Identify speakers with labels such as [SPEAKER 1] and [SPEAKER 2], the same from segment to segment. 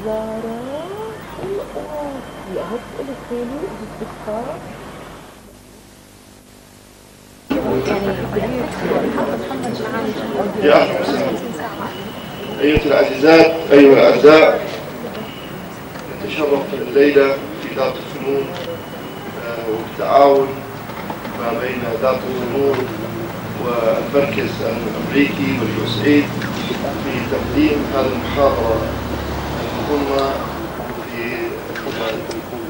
[SPEAKER 1] يا أيها العزيزات أيها الأعزاء، نتشرف الليلة في دارة الفنون والتعاون ما بين دارة الفنون والمركز الأمريكي واليوسعيد في تقديم هذه المحاضرة المهمة في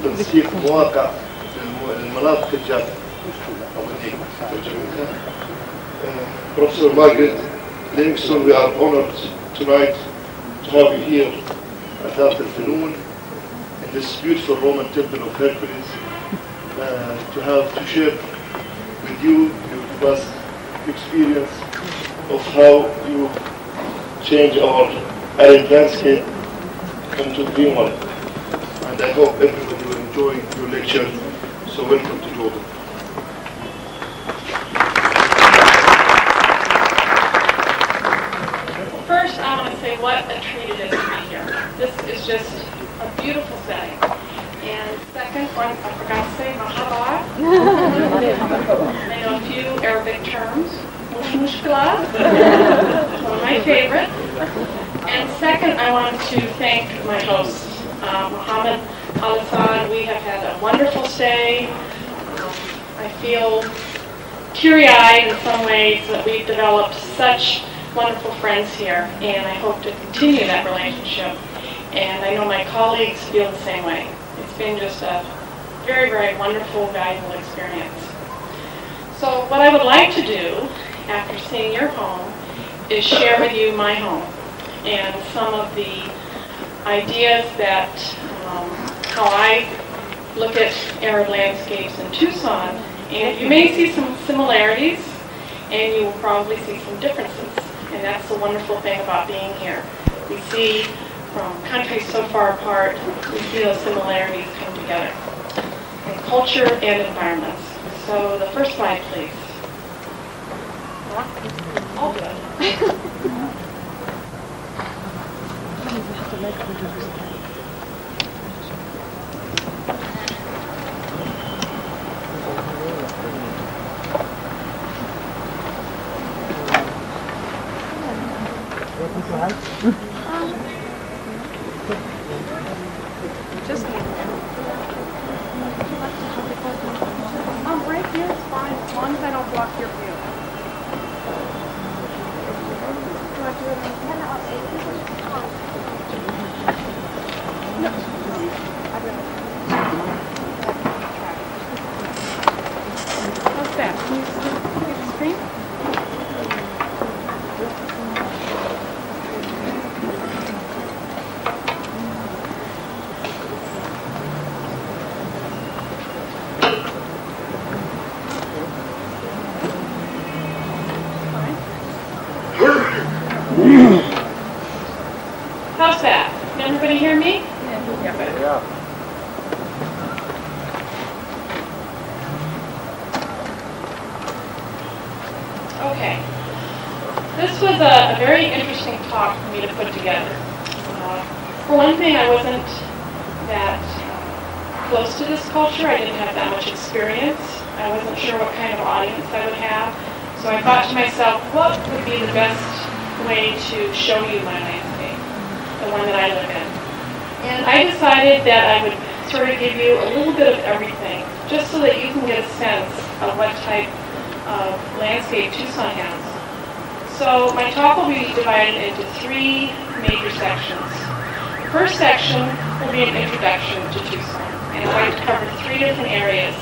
[SPEAKER 1] تنسيق مواقع للمناطق الجافة. Professor Margaret Livingstone, we are honored tonight to have you here at Darat al-Funun in this beautiful Roman temple of Hercules, to share with you your vast experience of how you change our arid landscape into green one. And I hope everybody will enjoy your lecture. So welcome to Jordan.
[SPEAKER 2] First, I want to say what a treat it is to be here. This is just a beautiful setting. And second, I forgot to say mahaba. I know a few Arabic terms. Mushkila, one of my favorites. And second, I want to thank my host, Mohammed Al-Assad. We have had a wonderful stay. I feel teary-eyed in some ways that we've developed such wonderful friends here, and I hope to continue that relationship. And I know my colleagues feel the same way. It's been just a very, very wonderful, valuable experience. So what I would like to do, after seeing your home, is share with you my home and some of the ideas that, how I look at arid landscapes in Tucson. And you may see some similarities, and you will probably see some differences. And that's the wonderful thing about being here. We see from countries so far apart, we see those similarities come together in culture and environments. So the first slide, please. All good.
[SPEAKER 3] Just right here is fine, as long as I don't block your view. How's that? Can you see the screen?
[SPEAKER 2] How's that? Can everybody hear me?
[SPEAKER 3] Yeah.
[SPEAKER 2] Okay. This was a very interesting talk for me to put together. For one thing, I wasn't that close to this culture. I didn't have that much experience. I wasn't sure what kind of audience I would have. So I thought to myself, what would be the best way to show you my landscape, the one that I live in? And I decided that I would sort of give you a little bit of everything, just so that you can get a sense of what type of landscape Tucson has. So my talk will be divided into three major sections. The first section will be an introduction to Tucson, and I'd like to cover three different areas.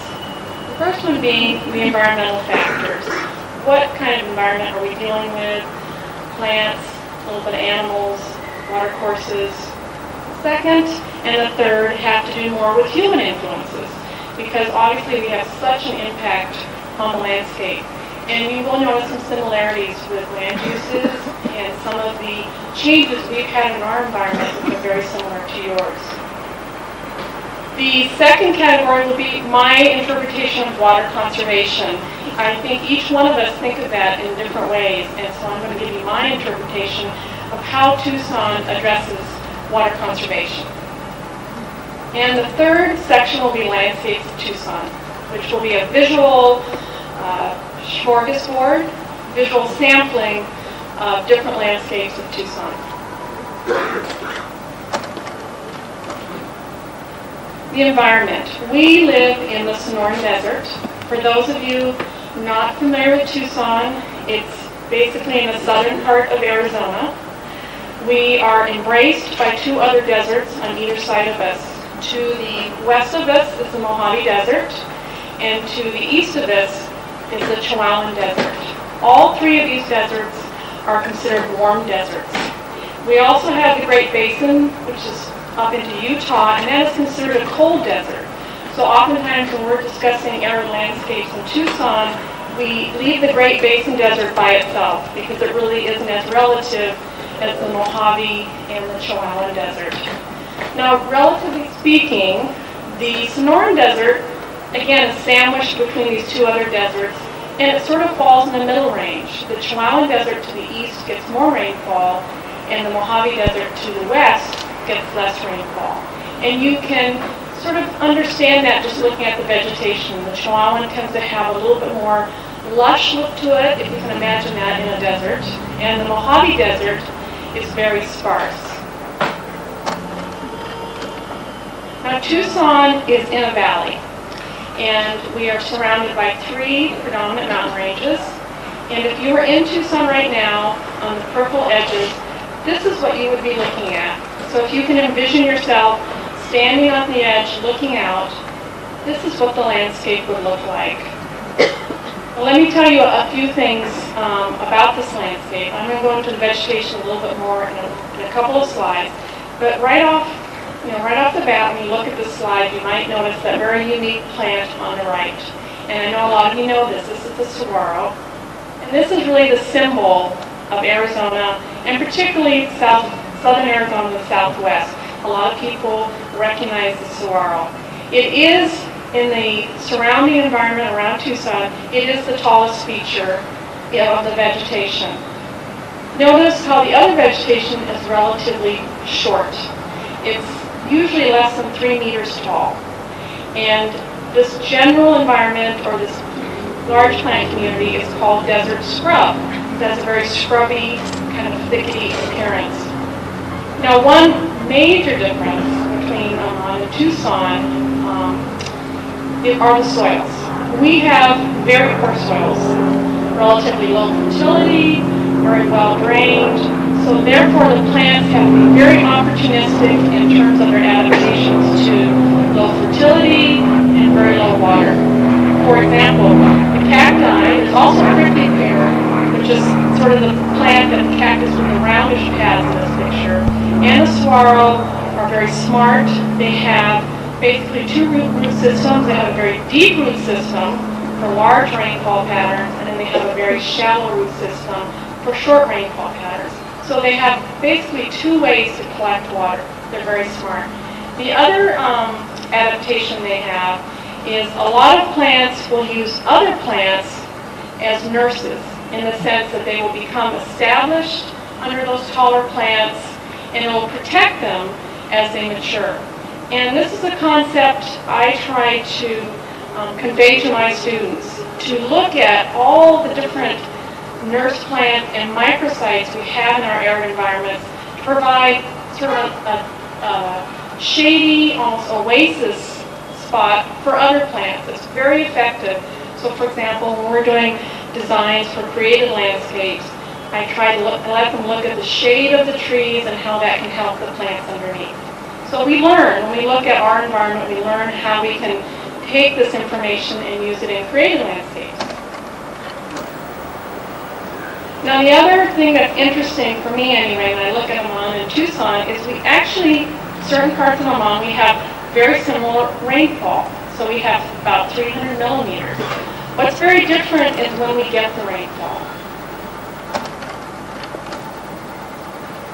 [SPEAKER 2] The first one being the environmental factors. What kind of environment are we dealing with? Plants, a little bit of animals, watercourses. Second and the third have to do more with human influences, because obviously we have such an impact on the landscape. And you will notice some similarities with land uses and some of the changes we've had in our environment which are very similar to yours. The second category will be my interpretation of water conservation. I think each one of us think of that in different ways, and so I'm going to give you my interpretation of how Tucson addresses water conservation. And the third section will be landscapes of Tucson, which will be a visual smorgasbord, visual sampling of different landscapes of Tucson. The environment. We live in the Sonoran Desert. For those of you not familiar with Tucson, it's basically in the southern part of Arizona. We are embraced by two other deserts on either side of us. To the west of us is the Mojave Desert, and to the east of us is the Chihuahuan Desert. All three of these deserts are considered warm deserts. We also have the Great Basin, which is up into Utah, and that is considered a cold desert. So oftentimes when we're discussing arid landscapes in Tucson, we leave the Great Basin Desert by itself because it really isn't as relative as the Mojave and the Chihuahuan Desert. Now, relatively speaking, the Sonoran Desert, again, is sandwiched between these two other deserts, and it sort of falls in the middle range. The Chihuahuan Desert to the east gets more rainfall, and the Mojave Desert to the west gets less rainfall. And you can sort of understand that just looking at the vegetation. The Chihuahuan tends to have a little bit more lush look to it, if you can imagine that in a desert. And the Mojave Desert is very sparse. Now, Tucson is in a valley, and we are surrounded by three predominant mountain ranges. And if you were in Tucson right now, on the purple edges, this is what you would be looking at. So if you can envision yourself standing on the edge, looking out, this is what the landscape would look like. Well, let me tell you a few things about this landscape. I'm going to go into the vegetation a little bit more in a couple of slides. But right off the bat, when you look at this slide, you might notice that very unique plant on the right. And I know a lot of you know this. This is the saguaro. And this is really the symbol of Arizona, and particularly southern Arizona and the southwest. A lot of people recognize the saguaro. It is, in the surrounding environment around Tucson, it is the tallest feature of the vegetation. Notice how the other vegetation is relatively short. It's usually less than 3 meters tall. And this general environment, or this large plant community, is called desert scrub. It has a very scrubby, kind of thickety appearance. Now, one major difference between Oman and Tucson are the soils. We have very poor soils, relatively low fertility, very well drained, so therefore the plants have to be very opportunistic in terms of their adaptations to low fertility and very low water. For example, the cacti is also prickly pear, which is sort of the plant that the cactus with the roundish pads in this picture, and the saguaro are very smart. They have basically two root systems. They have a very deep root system for large rainfall patterns, and then they have a very shallow root system for short rainfall patterns. So they have basically two ways to collect water. They're very smart. The other adaptation they have is a lot of plants will use other plants as nurses, in the sense that they will become established under those taller plants, and it will protect them as they mature. And this is a concept I try to convey to my students, to look at all the different nurse plants and microsites we have in our arid environments to provide sort of a shady, almost oasis spot for other plants. It's very effective. So for example, when we're doing designs for creative landscapes, I try to let them look at the shade of the trees and how that can help the plants underneath. So we learn, when we look at our environment, we learn how we can take this information and use it in creative landscapes. Now the other thing that's interesting for me anyway, when I look at Oman and Tucson, is we actually, certain parts of Oman, we have very similar rainfall. So we have about 300 millimeters. What's very different is when we get the rainfall.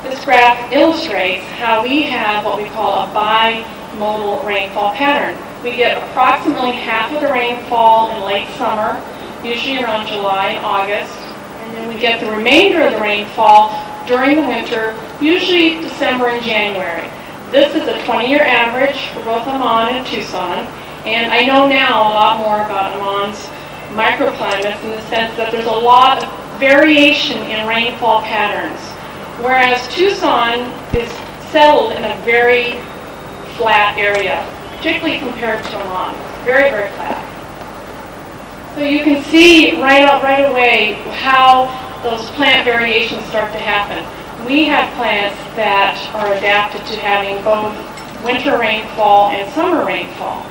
[SPEAKER 2] This graph illustrates how we have what we call a bimodal rainfall pattern. We get approximately half of the rainfall in late summer, usually around July and August, and then we get the remainder of the rainfall during the winter, usually December and January. This is a 20-year average for both Amman and Tucson, and I know now a lot more about Amman's microclimates in the sense that there's a lot of variation in rainfall patterns, whereas Tucson is settled in a very flat area, particularly compared to Amman. Very, very flat. So you can see right away how those plant variations start to happen. We have plants that are adapted to having both winter rainfall and summer rainfall.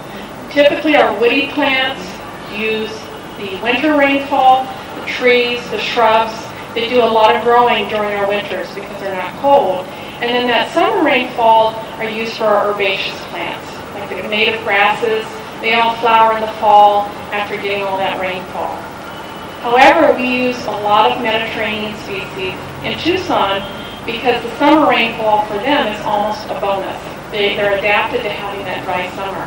[SPEAKER 2] Typically our woody plants use the winter rainfall, the trees, the shrubs. They do a lot of growing during our winters because they're not cold. And then that summer rainfall are used for our herbaceous plants, like the native grasses. They all flower in the fall after getting all that rainfall. However, we use a lot of Mediterranean species in Tucson because the summer rainfall for them is almost a bonus. They're adapted to having that dry summer.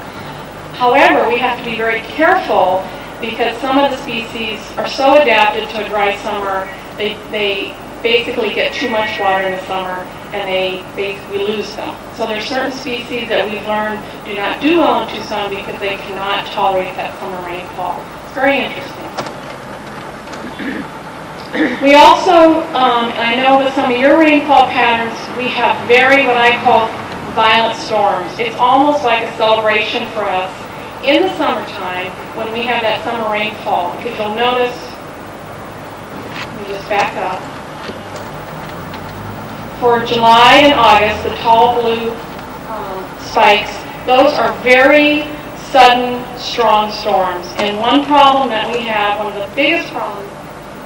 [SPEAKER 2] However, we have to be very careful because some of the species are so adapted to a dry summer, they basically get too much water in the summer and we lose them. So there's certain species that we've learned do not do well in Tucson because they cannot tolerate that summer rainfall. It's very interesting. We also, I know with some of your rainfall patterns, we have what I call violent storms. It's almost like a celebration for us in the summertime when we have that summer rainfall. Because you'll notice, let me just back up. For July and August, the tall blue spikes, those are very sudden, strong storms. And one problem that we have, one of the biggest problems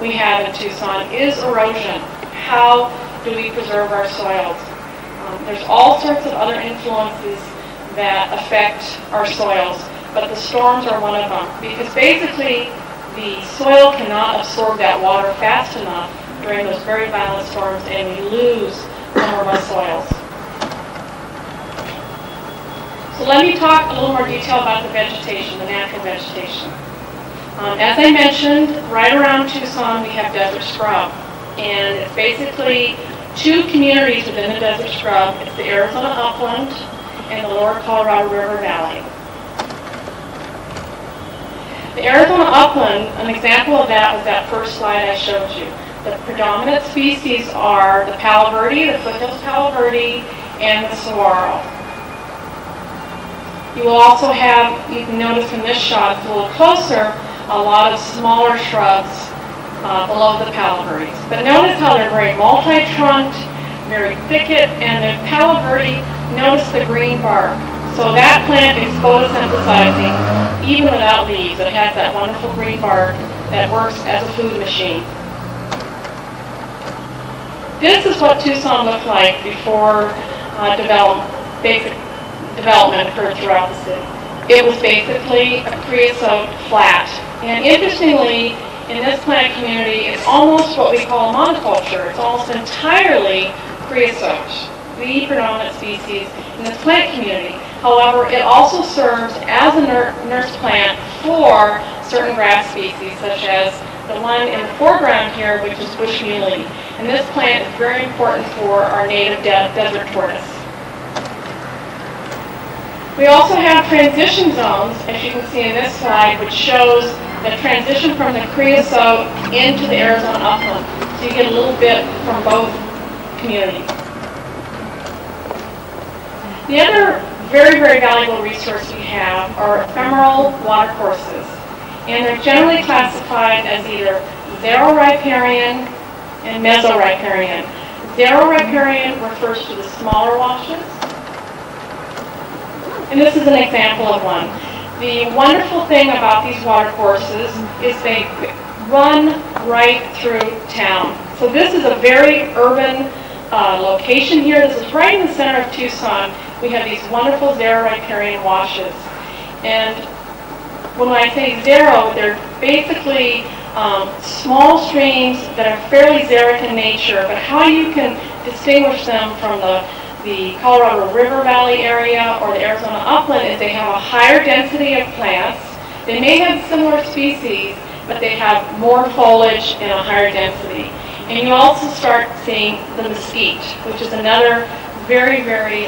[SPEAKER 2] we have in Tucson is erosion. How do we preserve our soils? There's all sorts of other influences that affect our soils, but the storms are one of them. Because basically, the soil cannot absorb that water fast enough during those very violent storms, and we lose some of our soils. So let me talk a little more detail about the vegetation, the natural vegetation. As I mentioned, right around Tucson we have desert scrub, and it's basically two communities within the desert scrub. It's the Arizona upland and the lower Colorado River Valley. The Arizona upland, an example of that was that first slide I showed you. The predominant species are the palo verde, the foothills palo verde, and the saguaro. You will also have, you can notice in this shot, it's a little closer, a lot of smaller shrubs below the palo verdes. But notice how they're very multi-trunked, very thicket, and the palo verde, notice the green bark. So that plant is photosynthesizing even without leaves. It has that wonderful green bark that works as a food machine. This is what Tucson looked like before basic development occurred throughout the city. It was basically a creosote flat. And interestingly, in this plant community, it's almost what we call a monoculture. It's almost entirely creosote, the predominant species in this plant community. However, it also serves as a nurse plant for certain grass species, such as the one in the foreground here, which is bush muley. And this plant is very important for our native desert tortoise. We also have transition zones, as you can see in this slide, which shows the transition from the creosote into the Arizona upland. So you get a little bit from both communities. The other very, very valuable resource we have are ephemeral watercourses. And they're generally classified as either xero-riparian and mesoriparian. Xero-riparian refers to the smaller washes. And this is an example of one. The wonderful thing about these watercourses is they run right through town. So this is a very urban location here. This is right in the center of Tucson. We have these wonderful xero-riparian washes. And when I say xero, they're basically small streams that are fairly xeric in nature, but how you can distinguish them from the Colorado River Valley area or the Arizona upland is they have a higher density of plants. They may have similar species, but they have more foliage and a higher density. And you also start seeing the mesquite, which is another very, very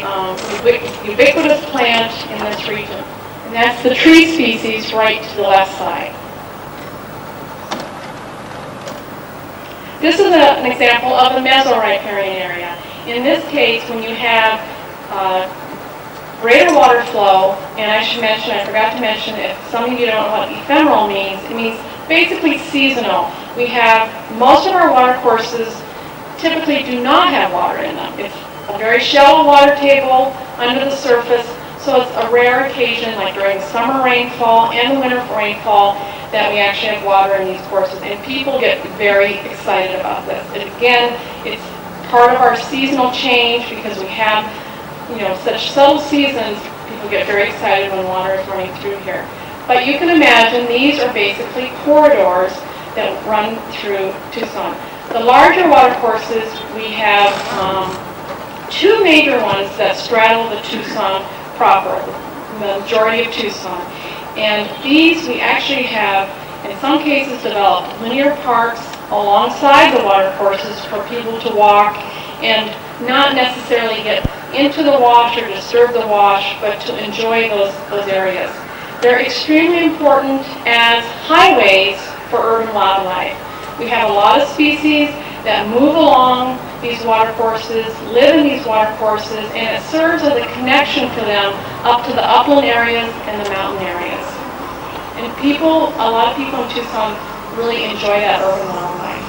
[SPEAKER 2] ubiquitous plant in this region. And that's the tree species right to the left side. This is an example of the mesoriparian area. In this case, when you have greater water flow, and I should mention, I forgot to mention, if some of you don't know what ephemeral means, it means basically seasonal. We have, most of our water courses typically do not have water in them. It's a very shallow water table under the surface, so it's a rare occasion, like during summer rainfall and the winter rainfall, that we actually have water in these courses, and people get very excited about this. And again, it's part of our seasonal change because we have, such subtle seasons. People get very excited when water is running through here. But you can imagine these are basically corridors that run through Tucson. The larger water courses, we have two major ones that straddle the Tucson proper, the majority of Tucson. And these we actually have, in some cases, developed linear parks alongside the water courses for people to walk and not necessarily get into the wash or disturb the wash, but to enjoy those areas. They're extremely important as highways for urban wildlife. We have a lot of species that move along these water courses, live in these water courses, and it serves as a connection for them up to the upland areas and the mountain areas. And a lot of people in Tucson really enjoy that urban wildlife.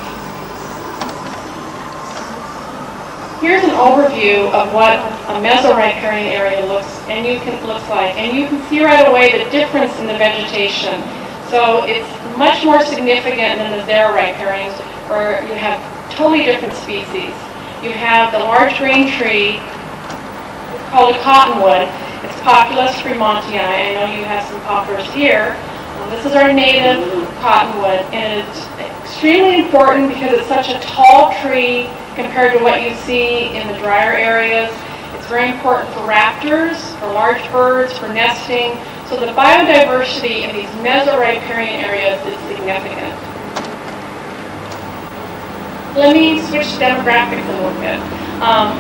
[SPEAKER 2] Here's an overview of what a mesoriparian area looks like, and you can see right away the difference in the vegetation. So it's much more significant than the xeroriparians, where you have totally different species. You have the large green tree, it's called a cottonwood. It's Populus fremontii. I know you have some poplars here. This is our native cottonwood, and it's extremely important because it's such a tall tree compared to what you see in the drier areas. It's very important for raptors, for large birds, for nesting. So the biodiversity in these mesoriparian areas is significant. Let me switch demographics a little bit.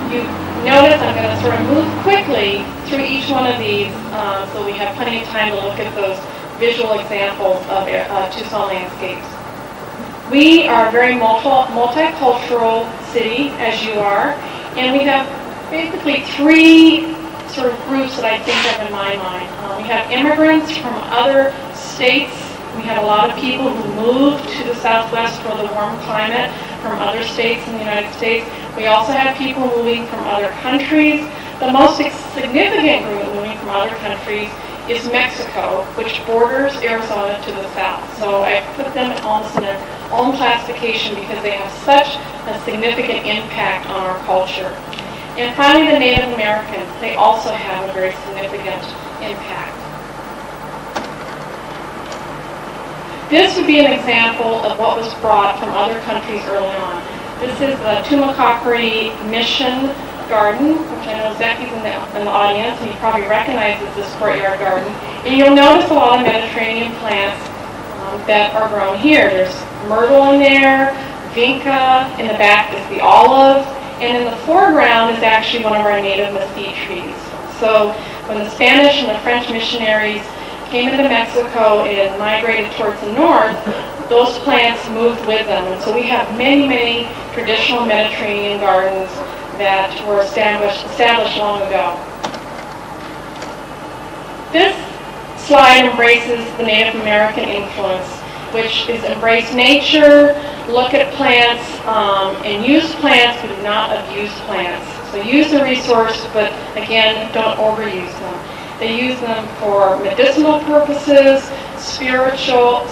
[SPEAKER 2] You notice I'm going to sort of move quickly through each one of these so we have plenty of time to look at those visual examples of Tucson landscapes. We are a very multicultural city, as you are, and we have basically three sort of groups that I think of in my mind. We have immigrants from other states. We have a lot of people who move to the Southwest for the warm climate from other states in the United States. We also have people moving from other countries. The most significant group moving from other countries is Mexico, which borders Arizona to the south. So I put them almost in their own classification because they have such a significant impact on our culture. And finally, the Native Americans, they also have a very significant impact. This would be an example of what was brought from other countries early on. This is the Tumacacori Mission Garden, which I know Zeki's in the audience, and he probably recognizes this courtyard garden. And you'll notice a lot of Mediterranean plants that are grown here. There's myrtle in there, vinca, in the back is the olive, and in the foreground is actually one of our native mesquite trees. So when the Spanish and the French missionaries came into Mexico and migrated towards the north, those plants moved with them. And so we have many, many traditional Mediterranean gardens that were established long ago. This slide embraces the Native American influence, which is embrace nature, look at plants, and use plants, but not abuse plants. So use the resource, but again, don't overuse them. They use them for medicinal purposes, spiritual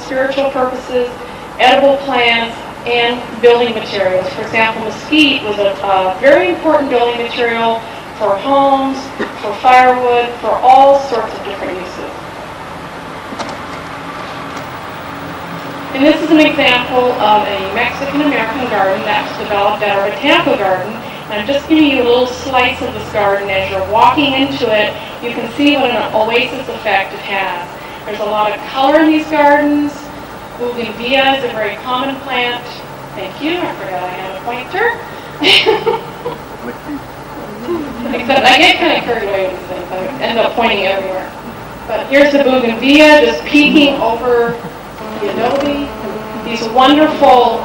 [SPEAKER 2] purposes, edible plants, and building materials. For example, mesquite was a very important building material for homes, for firewood, for all sorts of different uses. And this is an example of a Mexican-American garden that was developed at our botanical garden. And I'm just giving you a little slice of this garden. As you're walking into it, you can see what an oasis effect it has. There's a lot of color in these gardens. Bougainvillea is a very common plant. Thank you. I forgot I had a pointer. Except I get kind of carried away with these things. I end up pointing everywhere. But here's the bougainvillea just peeking over the adobe. These wonderful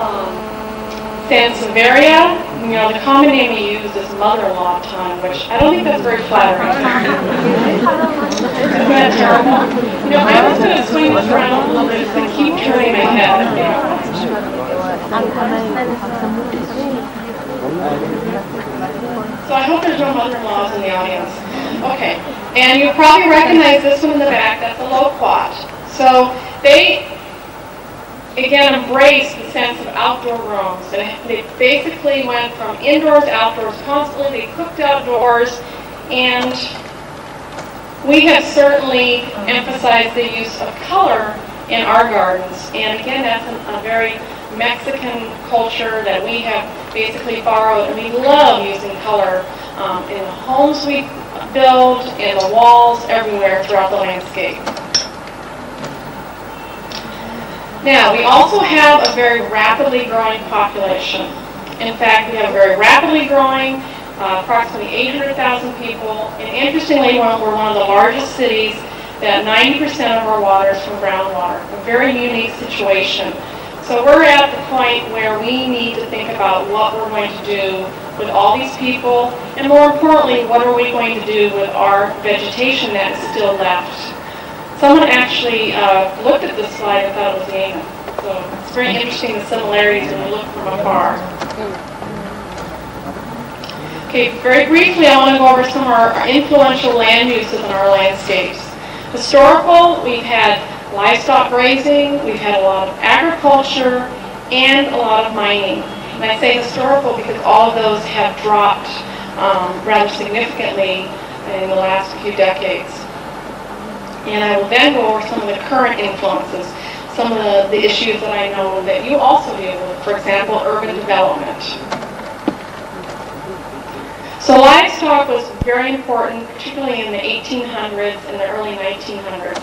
[SPEAKER 2] Sansevieria. You know, the common name we use is mother-in-law tongue, which I don't think that's very flattering. Isn't that terrible? You know, I was going to swing this around a little bit because I keep turning my head. So I hope there's no mother-in-laws in the audience. Okay, and you probably recognize this one in the back. That's a loquat. So they, again, embraced the sense of outdoor rooms. They basically went from indoors to outdoors constantly. They cooked outdoors, and we have certainly emphasized the use of color in our gardens. And again, that's a very Mexican culture that we have basically borrowed, and we love using color in the homes we build, in the walls, everywhere throughout the landscape. Now, we also have a very rapidly growing population. In fact, we have a very rapidly growing, approximately 800,000 people. And interestingly, we're one of the largest cities that 90% of our water is from groundwater. A very unique situation. So we're at the point where we need to think about what we're going to do with all these people, and more importantly, what are we going to do with our vegetation that is still left. Someone actually looked at this slide and thought it was Yemen. So it's very interesting, the similarities when you look from afar. Okay, very briefly, I want to go over some of our influential land uses in our landscapes. Historical, we've had livestock grazing, we've had a lot of agriculture, and a lot of mining. And I say historical because all of those have dropped rather significantly in the last few decades. And I will then go over some of the current influences, some of the issues that I know that you also deal with, for example, urban development. So livestock was very important, particularly in the 1800s and the early 1900s.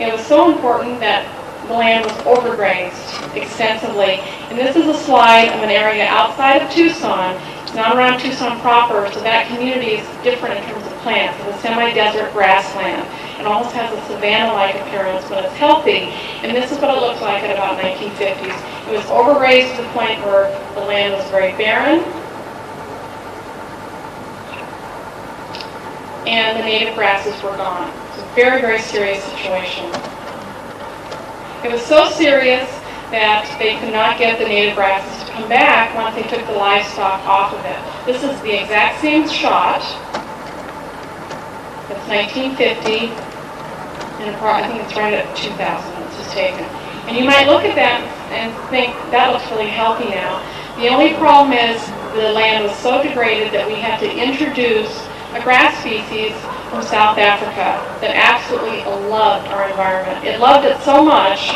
[SPEAKER 2] It was so important that the land was overgrazed extensively. And this is a slide of an area outside of Tucson. It's not around Tucson proper, so that community is different in terms of plants. It's a semi-desert grassland. It almost has a savanna-like appearance when it's healthy. And this is what it looked like at about 1950s. It was overgrazed to the point where the land was very barren. And the native grasses were gone. It's a very, very serious situation. It was so serious that they could not get the native grasses to come back once they took the livestock off of it. This is the exact same shot. It's 1950, and I think it's right at 2000 it's just taken. And you might look at that and think, that looks really healthy now. The only problem is the land was so degraded that we had to introduce a grass species from South Africa that absolutely loved our environment. It loved it so much,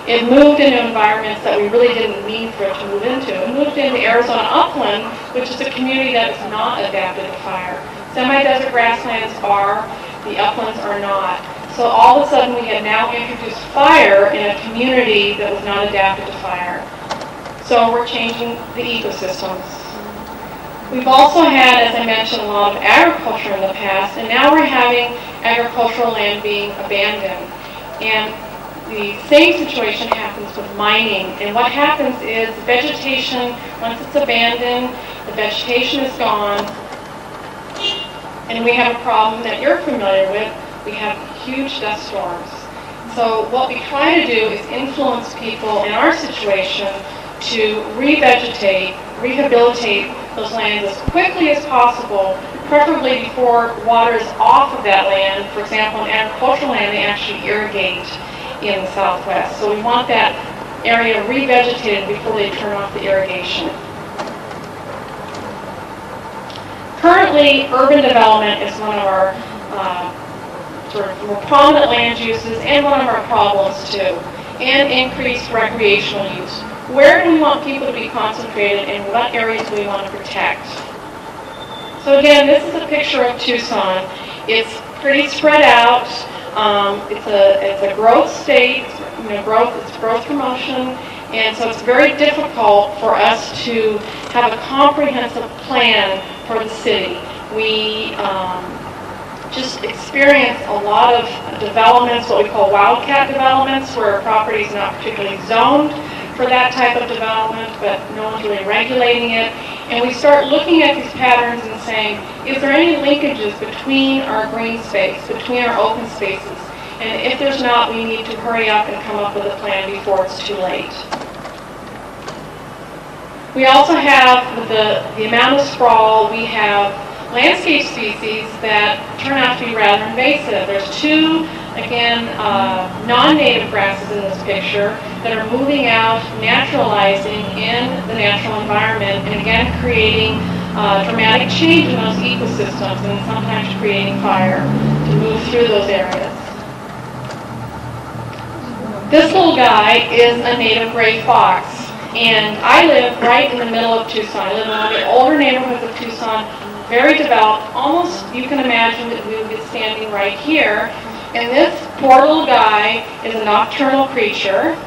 [SPEAKER 2] it moved into environments that we really didn't mean for it to move into. It moved into Arizona upland, which is a community that is not adapted to fire. Semi-desert grasslands are, the uplands are not. So all of a sudden we had now introduced fire in a community that was not adapted to fire. So we're changing the ecosystems. We've also had, as I mentioned, a lot of agriculture in the past, and now we're having agricultural land being abandoned. And the same situation happens with mining. And what happens is vegetation, once it's abandoned, the vegetation is gone, and we have a problem that you're familiar with. We have huge dust storms. So what we try to do is influence people in our situation to revegetate, rehabilitate those lands as quickly as possible, preferably before water is off of that land. For example, in agricultural land, they actually irrigate in the Southwest. So we want that area revegetated before they turn off the irrigation. Currently, urban development is one of our sort of more prominent land uses and one of our problems too, and increased recreational use. Where do we want people to be concentrated and what areas do we want to protect? So again, this is a picture of Tucson. It's pretty spread out. It's a growth state, you know, it's growth promotion, and so it's very difficult for us to have a comprehensive plan for the city. We just experience a lot of developments, what we call wildcat developments, where a property is not particularly zoned for that type of development, but no one's really regulating it. And we start looking at these patterns and saying, is there any linkages between our green space, between our open spaces? And if there's not, we need to hurry up and come up with a plan before it's too late. We also have, with the amount of sprawl, we have landscape species that turn out to be rather invasive. There's two, again, non-native grasses in this picture that are moving out, naturalizing in the natural environment, and again creating dramatic change in those ecosystems and sometimes creating fire to move through those areas. This little guy is a native gray fox, and I live right in the middle of Tucson. I live in one of the older neighborhoods of Tucson, very developed. Almost, you can imagine that we would be standing right here. And this poor little guy is a nocturnal creature.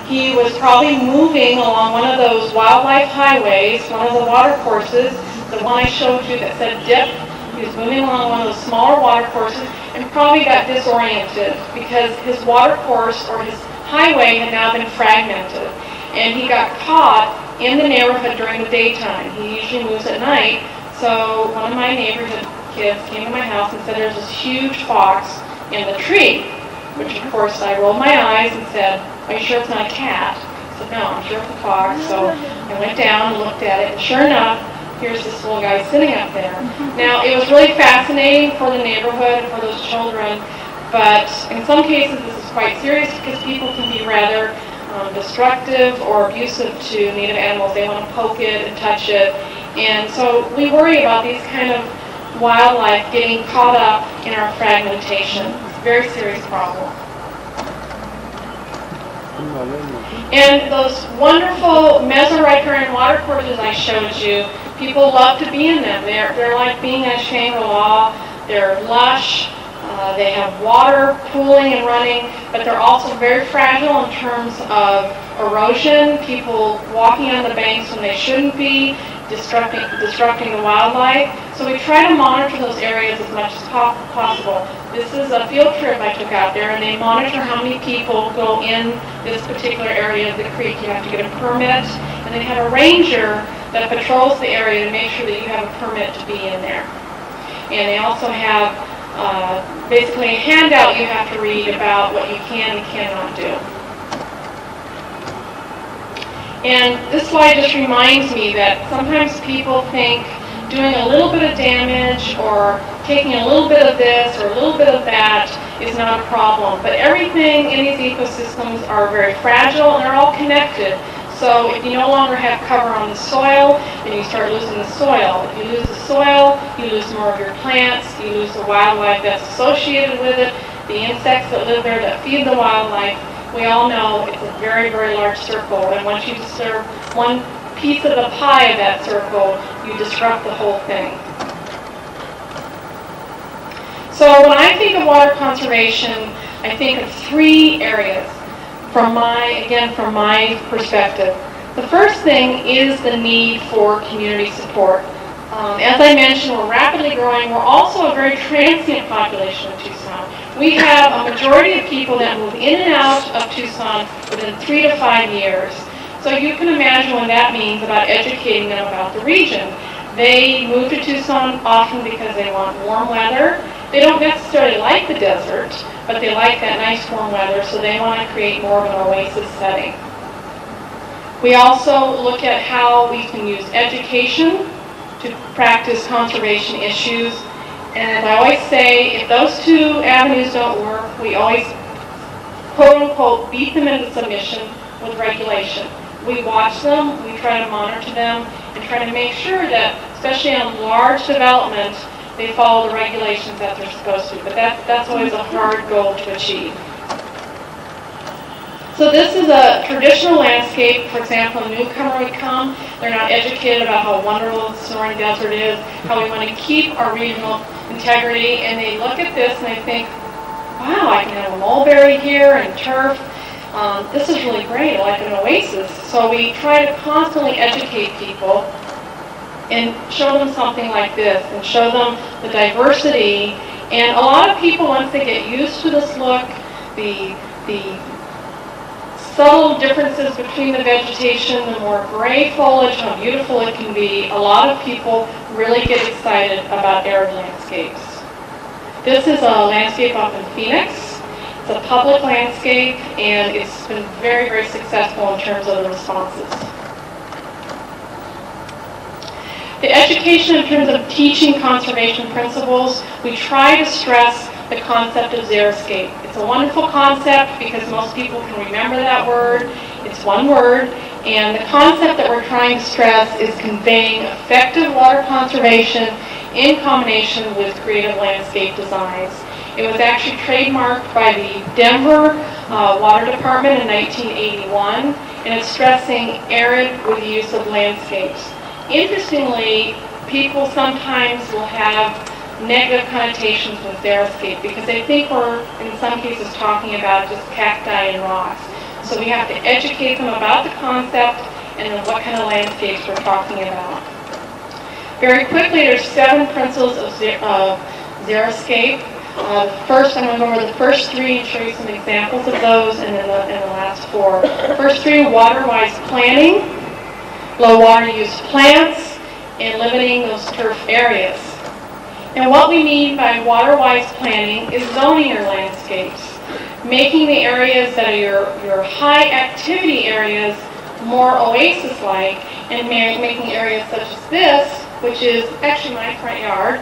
[SPEAKER 2] He was probably moving along one of those wildlife highways, one of the water courses, the one I showed you that said dip. He was moving along one of those smaller water courses and probably got disoriented because his water course or his highway had now been fragmented. And he got caught in the neighborhood during the daytime. He usually moves at night. So one of my neighborhood kids came to my house and said there's this huge fox in the tree, which of course I rolled my eyes and said, are you sure it's not a cat? I said, no, I'm sure it's a fox. So I went down and looked at it, and sure enough, here's this little guy sitting up there. Now, it was really fascinating for the neighborhood and for those children, but in some cases this is quite serious because people can be rather destructive or abusive to native animals. They want to poke it and touch it. And so we worry about these kind of wildlife getting caught up in our fragmentation. It's a very serious problem. And those wonderful mesoricarian water courses I showed you, people love to be in them. They're like being at Shangri-La. They're lush. They have water pooling and running, but they're also very fragile in terms of erosion, people walking on the banks when they shouldn't be, disrupting the wildlife. So we try to monitor those areas as much as possible. This is a field trip I took out there, and they monitor how many people go in this particular area of the creek. You have to get a permit, and they have a ranger that patrols the area to make sure that you have a permit to be in there. And they also have basically a handout you have to read about what you can and cannot do. And this slide just reminds me that sometimes people think doing a little bit of damage or taking a little bit of this or a little bit of that is not a problem. But everything in these ecosystems are very fragile and they're all connected. So if you no longer have cover on the soil, then you start losing the soil. If you lose the soil, you lose more of your plants, you lose the wildlife that's associated with it, the insects that live there that feed the wildlife. We all know it's a very, very large circle, and once you disturb one piece of the pie of that circle, you disrupt the whole thing. So when I think of water conservation, I think of three areas. From my perspective. The first thing is the need for community support. As I mentioned, we're rapidly growing. We're also a very transient population of Tucson. We have a majority of people that move in and out of Tucson within 3 to 5 years. So you can imagine what that means about educating them about the region. They move to Tucson often because they want warm weather. They don't necessarily like the desert, but they like that nice warm weather, so they want to create more of an oasis setting. We also look at how we can use education to practice conservation issues. And I always say, if those two avenues don't work, we always, quote unquote, beat them into submission with regulation. We watch them, we try to monitor them, and try to make sure that, especially on large development, they follow the regulations that they're supposed to. But that's always a hard goal to achieve. So this is a traditional landscape. For example, a newcomer would come. They're not educated about how wonderful the Sonoran Desert is, how we want to keep our regional integrity, and they look at this and they think, wow, I can have a mulberry here and turf. This is really great, like an oasis. So we try to constantly educate people and show them something like this and show them the diversity. And a lot of people, once they get used to this look, the subtle differences between the vegetation, the more gray foliage, how beautiful it can be, a lot of people really get excited about arid landscapes. This is a landscape up in Phoenix. It's a public landscape, and it's been very, very successful in terms of the responses. The education in terms of teaching conservation principles, we try to stress the concept of xeriscape. It's a wonderful concept because most people can remember that word. It's one word, and the concept that we're trying to stress is conveying effective water conservation in combination with creative landscape designs. It was actually trademarked by the Denver Water Department in 1981, and it's stressing arid with the use of landscapes. Interestingly, people sometimes will have negative connotations with xeriscape because they think we're, in some cases, talking about just cacti and rocks. So we have to educate them about the concept and then what kind of landscapes we're talking about. Very quickly, there's 7 principles of xeriscape. First, I'm going to go over the first 3 and show you some examples of those, and then the last 4. First 3, water-wise planting, low water use plants, and limiting those turf areas. And what we mean by water-wise planning is zoning your landscapes, making the areas that are your high-activity areas more oasis-like, and making areas such as this, which is actually my front yard,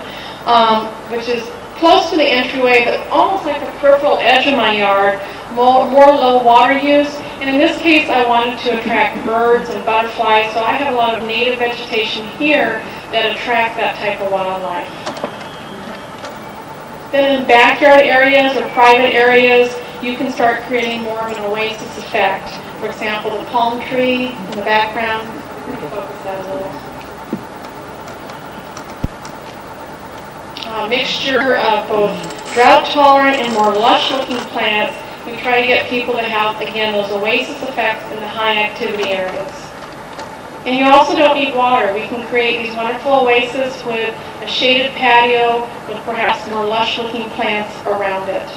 [SPEAKER 2] which is close to the entryway, but almost like the peripheral edge of my yard, more low water use. And in this case, I wanted to attract birds and butterflies, so I have a lot of native vegetation here that attract that type of wildlife. Then in backyard areas or private areas, you can start creating more of an oasis effect. For example, the palm tree in the background. Let me focus that a little. Mixture of both drought-tolerant and more lush-looking plants. We try to get people to have, again, those oasis effects in the high-activity areas. And you also don't need water. We can create these wonderful oases with a shaded patio with perhaps more lush-looking plants around it.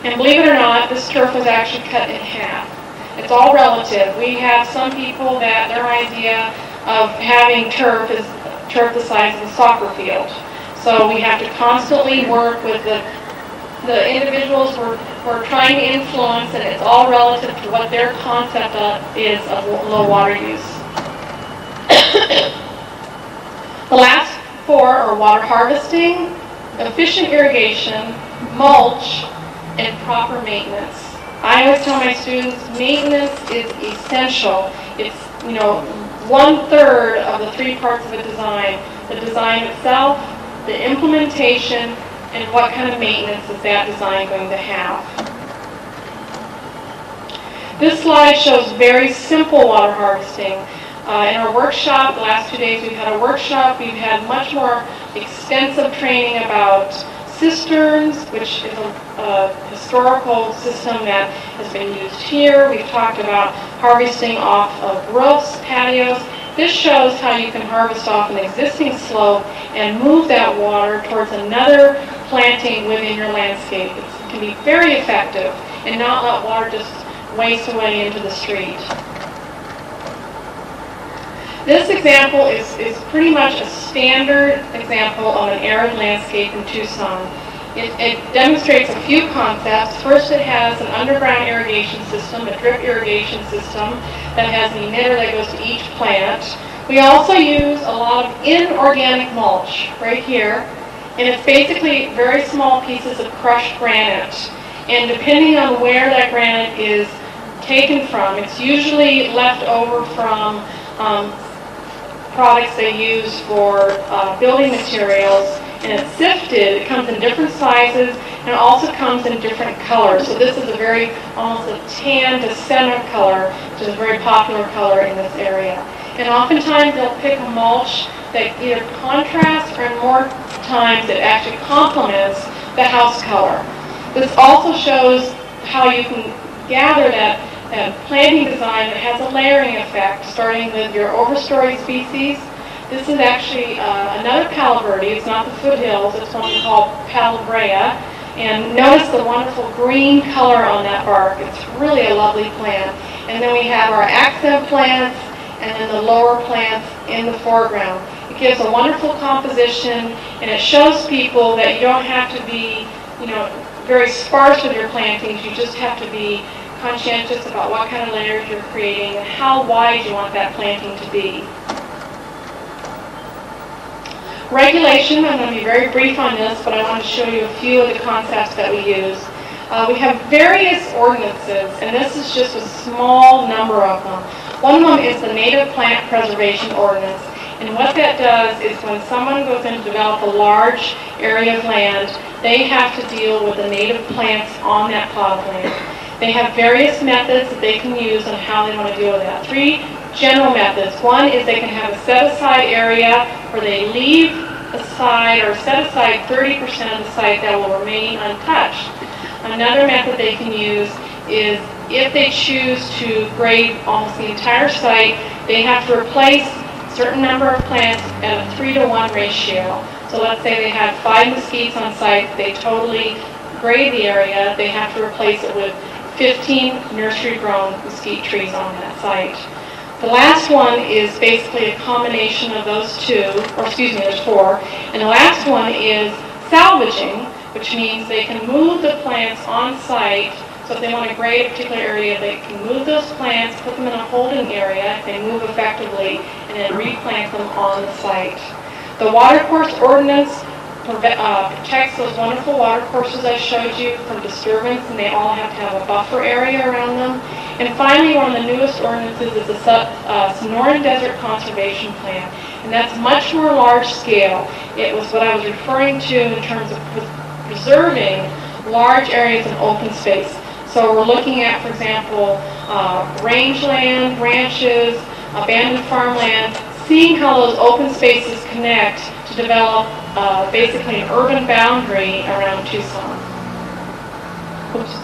[SPEAKER 2] And believe it or not, this turf was actually cut in half. It's all relative. We have some people that their idea of having turf is turf the size of a soccer field. So we have to constantly work with the individuals we're trying to influence, and it's all relative to what their concept is of low water use. The last 4 are water harvesting, efficient irrigation, mulch, and proper maintenance. I always tell my students maintenance is essential. It's, 1/3 of the 3 parts of a design. The design itself, the implementation, and what kind of maintenance is that design going to have. This slide shows very simple water harvesting. In our workshop, the last 2 days we've had a workshop. We've had much more extensive training about cisterns, which is a historical system that has been used here. We've talked about harvesting off of roofs, patios. This shows how you can harvest off an existing slope and move that water towards another planting within your landscape. It can be very effective and not let water just waste away into the street. This example is pretty much a standard example of an arid landscape in Tucson. It demonstrates a few concepts. First, it has an underground irrigation system, a drip irrigation system that has an emitter that goes to each plant. We also use a lot of inorganic mulch right here, and it's basically very small pieces of crushed granite. And depending on where that granite is taken from, it's usually left over from products they use for building materials, and it's sifted. It comes in different sizes, and it also comes in different colors. So this is a very, almost a tan to center color, which is a very popular color in this area. And oftentimes they'll pick a mulch that either contrasts or more times it actually complements the house color. This also shows how you can gather that planting design that has a layering effect, starting with your overstory species. This is actually another Palo Verde. It's not the foothills. It's one called Palo Brea. And notice the wonderful green color on that bark. It's really a lovely plant. And then we have our accent plants and then the lower plants in the foreground. It gives a wonderful composition, and it shows people that you don't have to be, very sparse with your plantings. You just have to be conscientious about what kind of layers you're creating and how wide you want that planting to be. Regulation, I'm going to be very brief on this, but I want to show you a few of the concepts that we use. We have various ordinances, and this is just a small number of them. One of them is the Native Plant Preservation Ordinance, and what that does is when someone goes in to develop a large area of land, they have to deal with the native plants on that plot of land. They have various methods that they can use on how they want to deal with that. 3 general methods. One is they can have a set-aside area where they leave aside or set aside 30% of the site that will remain untouched. Another method they can use is if they choose to grade almost the entire site, they have to replace a certain number of plants at a 3-to-1 ratio. So let's say they had 5 mesquites on site, they totally grade the area, they have to replace it with 15 nursery-grown mesquite trees on that site. The last one is basically a combination of those 2, or excuse me, there's 4. And the last one is salvaging, which means they can move the plants on site. So if they want to grade a particular area, they can move those plants, put them in a holding area, if they move effectively, and then replant them on the site. The watercourse ordinance protects those wonderful watercourses I showed you from disturbance, and they all have to have a buffer area around them. And finally, one of the newest ordinances is the Sonoran Desert Conservation Plan, and that's much more large scale. It was what I was referring to in terms of preserving large areas of open space. So we're looking at, for example, rangeland, ranches, abandoned farmland, seeing how those open spaces connect to develop basically an urban boundary around Tucson. Oops.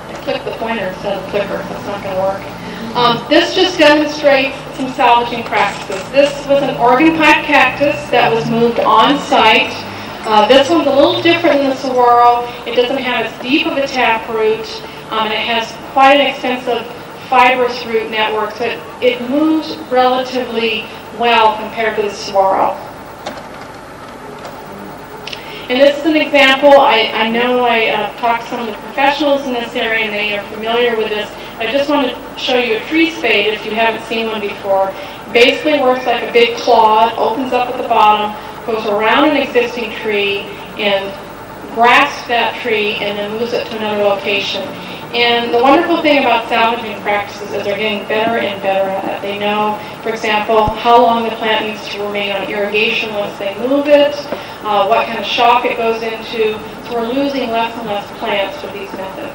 [SPEAKER 2] I clicked the pointer instead of the clicker, so it's not going to work. This just demonstrates some salvaging practices. This was an organ pipe cactus that was moved on site. This one's a little different than the saguaro. It doesn't have as deep of a taproot, and it has quite an extensive fibrous root network, so it moves relatively well compared to the saguaro. And this is an example. I know I talked to some of the professionals in this area, and they are familiar with this. I just want to show you a tree spade if you haven't seen one before. Basically works like a big claw, opens up at the bottom, goes around an existing tree, and grasps that tree, and then moves it to another location. And the wonderful thing about salvaging practices is they're getting better and better at it. They know, for example, how long the plant needs to remain on irrigation once they move it, what kind of shock it goes into. So we're losing less and less plants with these methods.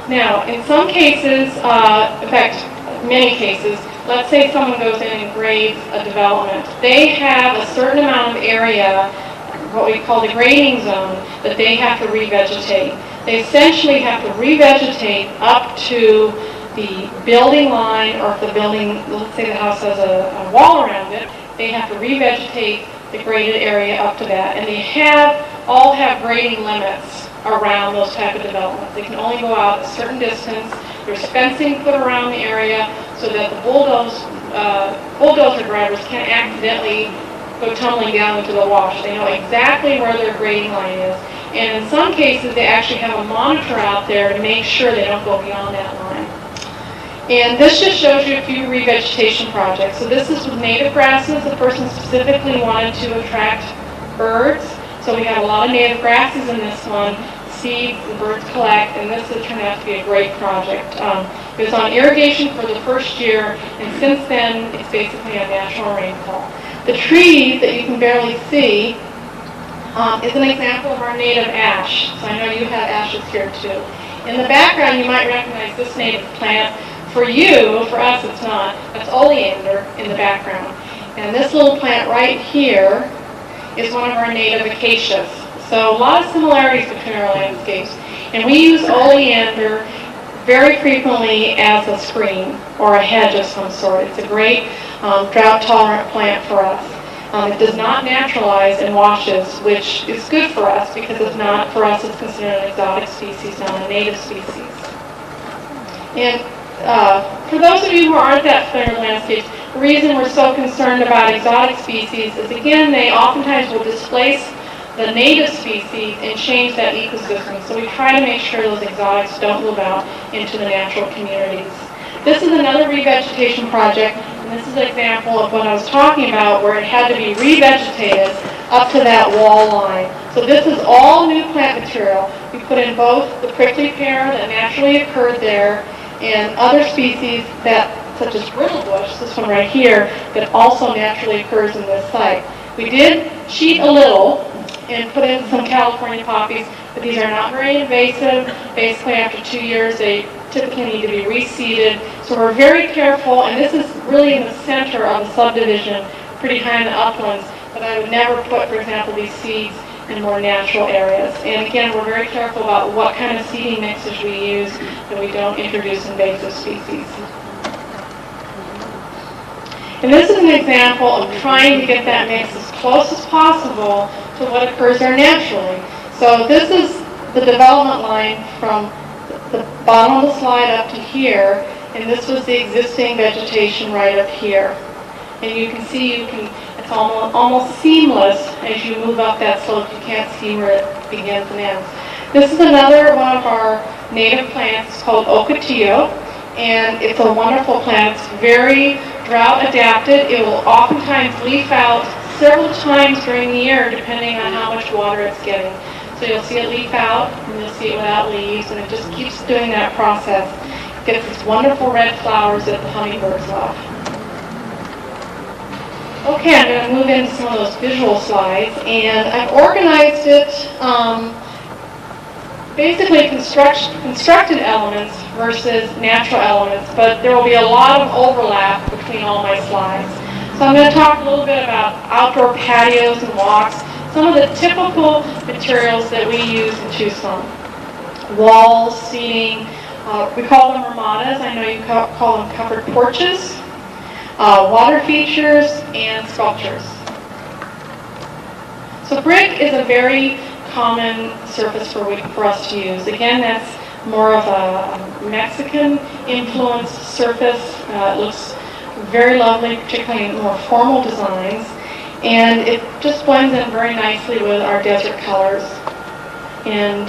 [SPEAKER 2] Now, in some cases, in fact, many cases, let's say someone goes in and grades a development. They have a certain amount of area, what we call the grading zone, that they have to revegetate. They essentially have to revegetate up to the building line, or if the building, let's say the house has a wall around it, they have to revegetate the graded area up to that. And they all have grading limits around those type of developments. They can only go out a certain distance. There's fencing put around the area so that the bulldozer drivers can't accidentally go tumbling down into the wash. They know exactly where their grading line is. And in some cases, they actually have a monitor out there to make sure they don't go beyond that line. And this just shows you a few revegetation projects. So this is with native grasses. The person specifically wanted to attract birds. So we have a lot of native grasses in this one. Seeds, the birds collect, and this has turned out to be a great project. It was on irrigation for the first year, and since then, it's basically on natural rainfall. The trees that you can barely see is an example of our native ash. So I know you have ashes here too. In the background, you might recognize this native plant. For you, for us, it's not. That's oleander in the background. And this little plant right here is one of our native acacias. So a lot of similarities between our landscapes. And we use oleander very frequently as a screen or a hedge of some sort. It's a great drought-tolerant plant for us. It does not naturalize in washes, which is good for us because if not, for us it's considered an exotic species, not a native species. And for those of you who aren't that familiar with landscapes, the reason we're so concerned about exotic species is, again, they oftentimes will displace the native species and change that ecosystem. So we try to make sure those exotics don't move out into the natural communities. This is another revegetation project, and this is an example of what I was talking about where it had to be revegetated up to that wall line. So this is all new plant material. We put in both the prickly pear that naturally occurred there and other species that, such as brindlebush, this one right here, that also naturally occurs in this site. We did cheat a little and put in some California poppies, but these are not very invasive. Basically, after 2 years, they typically need to be reseeded. So we're very careful, and this is really in the center of the subdivision, pretty high in the uplands, but I would never put, for example, these seeds in more natural areas. And again, we're very careful about what kind of seeding mixes we use, that we don't introduce invasive species. And this is an example of trying to get that mix as close as possible to what occurs there naturally. So this is the development line from the bottom of the slide up to here, and this was the existing vegetation right up here. And you can see it's almost seamless as you move up that slope. You can't see where it begins and ends. This is another one of our native plants called Ocotillo, and it's a wonderful plant. It's very drought adapted. It will oftentimes leaf out several times during the year depending on how much water it's getting. So you'll see it leaf out and you'll see it without leaves, and it just keeps doing that process. It gets these wonderful red flowers that the hummingbirds love. Okay, I'm going to move into some of those visual slides, and I've organized it basically constructed elements versus natural elements, but there will be a lot of overlap between all my slides. So I'm going to talk a little bit about outdoor patios and walks, some of the typical materials that we use in Tucson. Walls, seating, we call them ramadas. I know you call them covered porches, water features, and sculptures. So brick is a very common surface for us to use. Again, that's more of a Mexican-influenced surface. It looks very lovely, particularly in more formal designs, and it just blends in very nicely with our desert colors. And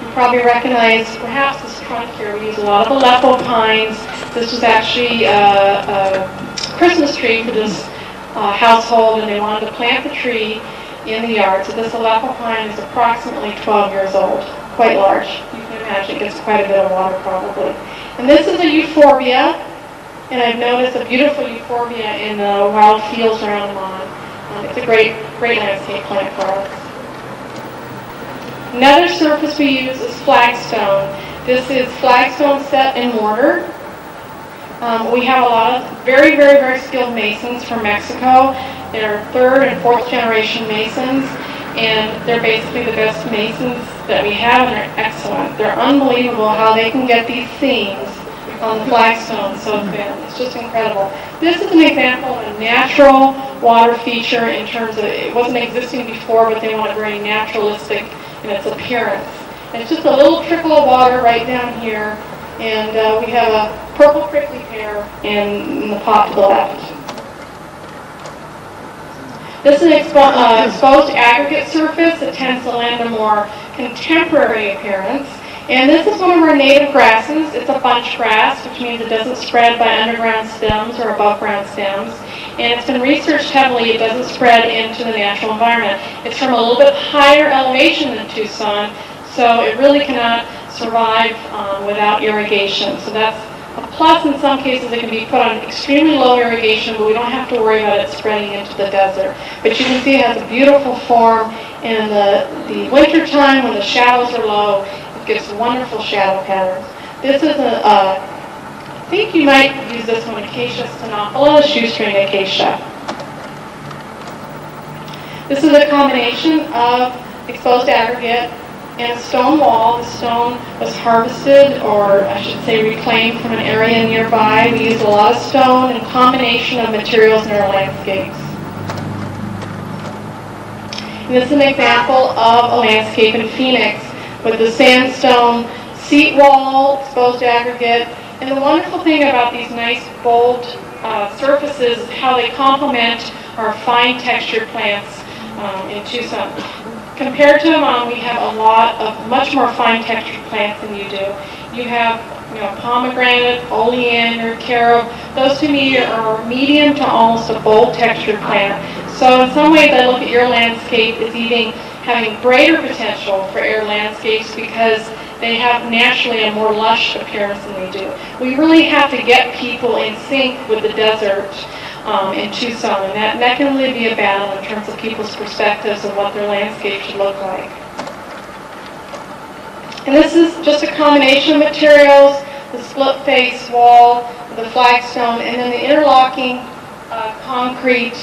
[SPEAKER 2] you probably recognize perhaps this trunk here. We use a lot of Aleppo pines. This was actually a Christmas tree for this household, and they wanted to plant the tree in the yard. So this Aleppo pine is approximately 12 years old, quite large. You can imagine it gets quite a bit of water probably. And this is a euphorbia, and I've noticed a beautiful euphorbia in the wild fields around Mon. It's a great landscape plant for us. Another surface we use is flagstone. This is flagstone set in mortar. We have a lot of very, very, very skilled masons from Mexico. They're third and fourth generation masons, and they're basically the best masons that we have, and they're excellent. They're unbelievable how they can get these seams on the flagstone so thin. It's just incredible. This is an example of a natural water feature in terms of, it wasn't existing before, but they want it very naturalistic in its appearance. And it's just a little trickle of water right down here, and we have a purple prickly pear in the pot to the left. This is an exposed aggregate surface that tends to lend a more contemporary appearance. And this is one of our native grasses. It's a bunch grass, which means it doesn't spread by underground stems or above ground stems. And it's been researched heavily. It doesn't spread into the natural environment. It's from a little bit higher elevation than Tucson, so it really cannot survive without irrigation. So that's a plus. In some cases, it can be put on extremely low irrigation, but we don't have to worry about it spreading into the desert. But you can see it has a beautiful form in the winter time when the shadows are low. It gives wonderful shadow patterns. This is I think you might use this one, Acacia stenopola, shoestring acacia. This is a combination of exposed aggregate and a stone wall. The stone was harvested, or I should say reclaimed, from an area nearby. We used a lot of stone and combination of materials in our landscapes. And this is an example of a landscape in Phoenix with the sandstone seat wall, exposed aggregate. And the wonderful thing about these nice bold surfaces is how they complement our fine textured plants in Tucson. Compared to we have a lot of much more fine textured plants than you do. You have, pomegranate, oleander, carob. Those to me are medium to almost a bold textured plant. So in some ways I look at your landscape as even having greater potential for air landscapes because they have naturally a more lush appearance than we do. We really have to get people in sync with the desert in Tucson, and that can really be a battle in terms of people's perspectives of what their landscape should look like. And this is just a combination of materials, the split face wall, the flagstone, and then the interlocking concrete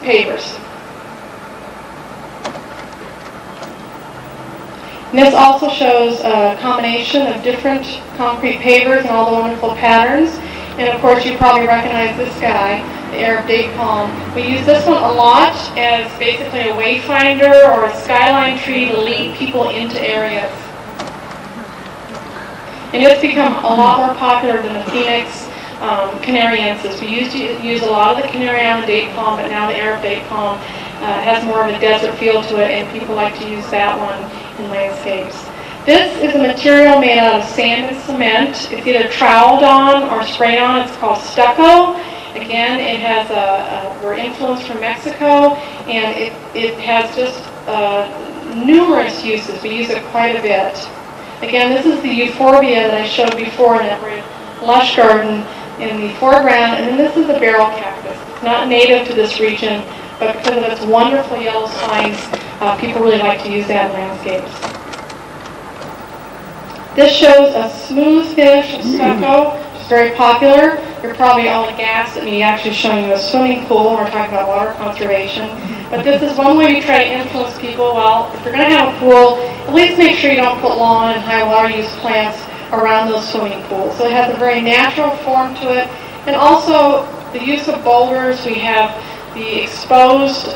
[SPEAKER 2] pavers. And this also shows a combination of different concrete pavers and all the wonderful patterns. And of course you probably recognize this guy, the Arab date palm. We use this one a lot as basically a wayfinder or a skyline tree to lead people into areas. And it's become a lot more popular than the Phoenix canariensis. We used to use a lot of the Canary Island date palm, but now the Arab date palm has more of a desert feel to it, and people like to use that one in landscapes. This is a material made out of sand and cement. It's either troweled on or sprayed on. It's called stucco. Again, it has we're influenced from Mexico, and it has just numerous uses. We use it quite a bit. Again, this is the euphorbia that I showed before in that very lush garden in the foreground, and then this is the barrel cactus. It's not native to this region, but because of its wonderful yellow spines, people really like to use that in landscapes. This shows a smooth finish of stucco, which is very popular. You're probably all aghast at me actually showing you a swimming pool when we're talking about water conservation. But this is one way you try to influence people. Well, if you're going to have a pool, at least make sure you don't put lawn and high water use plants around those swimming pools. So it has a very natural form to it. And also the use of boulders. We have the exposed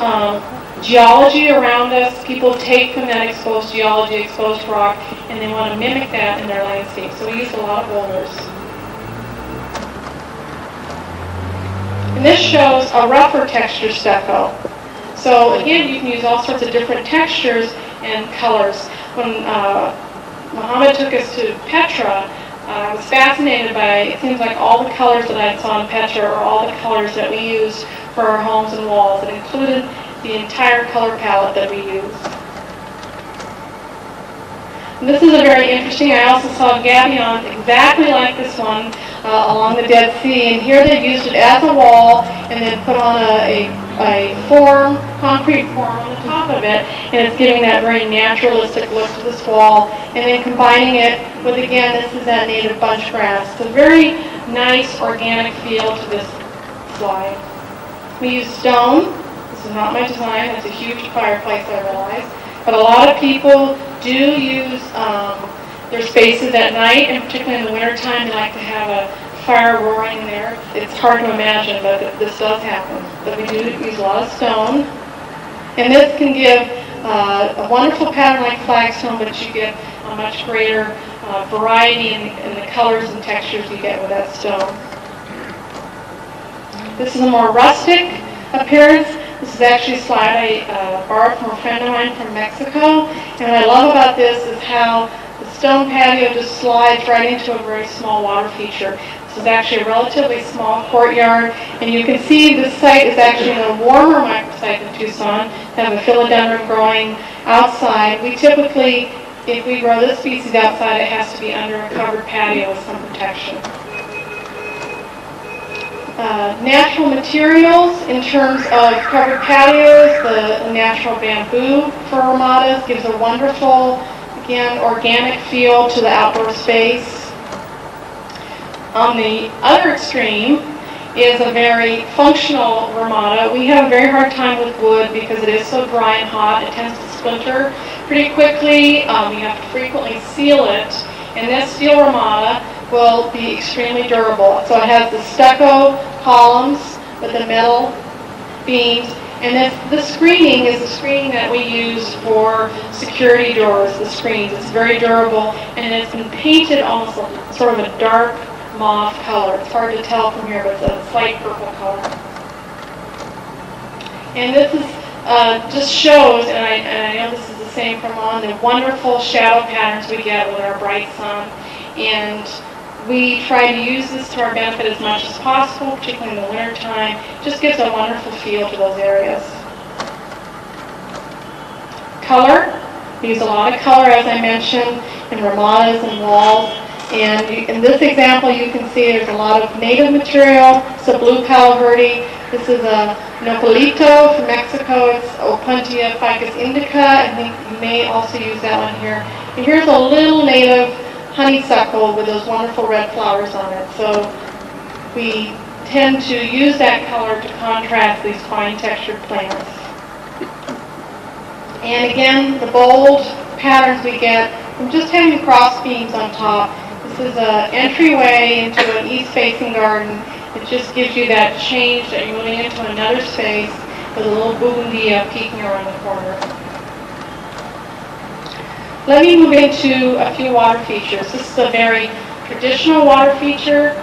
[SPEAKER 2] geology around us. People take from that exposed geology, exposed rock, and they want to mimic that in their landscape. So we use a lot of boulders. And this shows a rougher texture stucco. So again, you can use all sorts of different textures and colors. When Muhammad took us to Petra, I was fascinated by, it seems like all the colors that I saw in Petra are all the colors that we use for our homes and walls. It included the entire color palette that we use. And this is a very interesting, I also saw gabions exactly like this one along the Dead Sea, and here they used it as a wall and then put on a form, concrete form on the top of it, and it's giving that very naturalistic look to this wall, and then combining it with, again, this is that native bunch grass. It's a very nice organic feel to this slide. We use stone. This is not my design. That's a huge fireplace, I realize. But a lot of people do use their spaces at night, and particularly in the wintertime, they like to have a fire roaring in there. It's hard to imagine, but this does happen. But we do use a lot of stone. And this can give a wonderful pattern like flagstone, but you get a much greater variety in the colors and textures you get with that stone. This is a more rustic appearance. This is actually a slide I borrowed from a friend of mine from Mexico. And what I love about this is how the stone patio just slides right into a very small water feature. This is actually a relatively small courtyard. And you can see this site is actually in a warmer microsite than Tucson. They have a philodendron growing outside. We typically, if we grow this species outside, it has to be under a covered patio with some protection. Natural materials in terms of covered patios, the natural bamboo for ramadas gives a wonderful, again, organic feel to the outdoor space. On the other extreme is a very functional ramada. We have a very hard time with wood because it is so dry and hot. It tends to splinter pretty quickly. You have to frequently seal it. And this steel ramada will be extremely durable. So it has the stucco columns with the metal beams. And the screening is the screening that we use for security doors, the screens. It's very durable, and it's been painted almost sort of a dark mauve color. It's hard to tell from here, but it's a slight purple color. And this is just shows, and I know this is the same from on, the wonderful shadow patterns we get with our bright sun. And we try to use this to our benefit as much as possible, particularly in the winter time. It just gives a wonderful feel to those areas. Color. We use a lot of color, as I mentioned, in ramadas and walls. And in this example, you can see there's a lot of native material. It's a blue palo verde. This is a nopalito from Mexico. It's Opuntia ficus indica. I think you may also use that one here. And here's a little native honeysuckle with those wonderful red flowers on it. So we tend to use that color to contrast these fine textured plants. And again, the bold patterns we get from just having cross beams on top. This is an entryway into an east-facing garden. It just gives you that change that you're moving into another space with a little bougainvillea peeking around the corner. Let me move into a few water features. This is a very traditional water feature,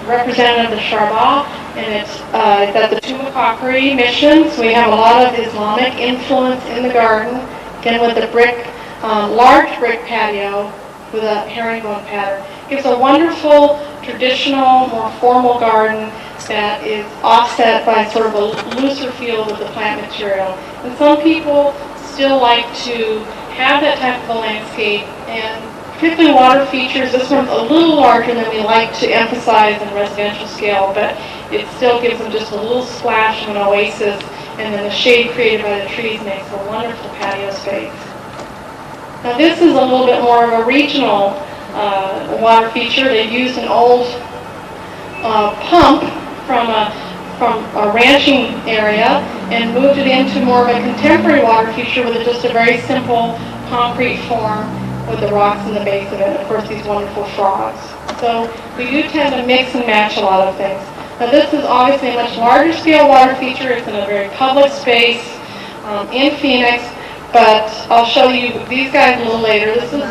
[SPEAKER 2] representative of the Sharbah, and it's at the Tumakakari mission. So we have a lot of Islamic influence in the garden, again with the brick, large brick patio with a herringbone pattern. It gives a wonderful, traditional, more formal garden that is offset by sort of a looser feel with the plant material. And some people still like to have that type of a landscape, and particularly water features. This one's a little larger than we like to emphasize in residential scale, but it still gives them just a little splash of an oasis, and then the shade created by the trees makes a wonderful patio space. Now this is a little bit more of a regional water feature. They used an old pump from a ranching area and moved it into more of a contemporary water feature with just a very simple concrete form with the rocks in the base of it, and of course these wonderful frogs. So we do tend to mix and match a lot of things. Now this is obviously a much larger scale water feature. It's in a very public space in Phoenix, but I'll show you these guys a little later. This is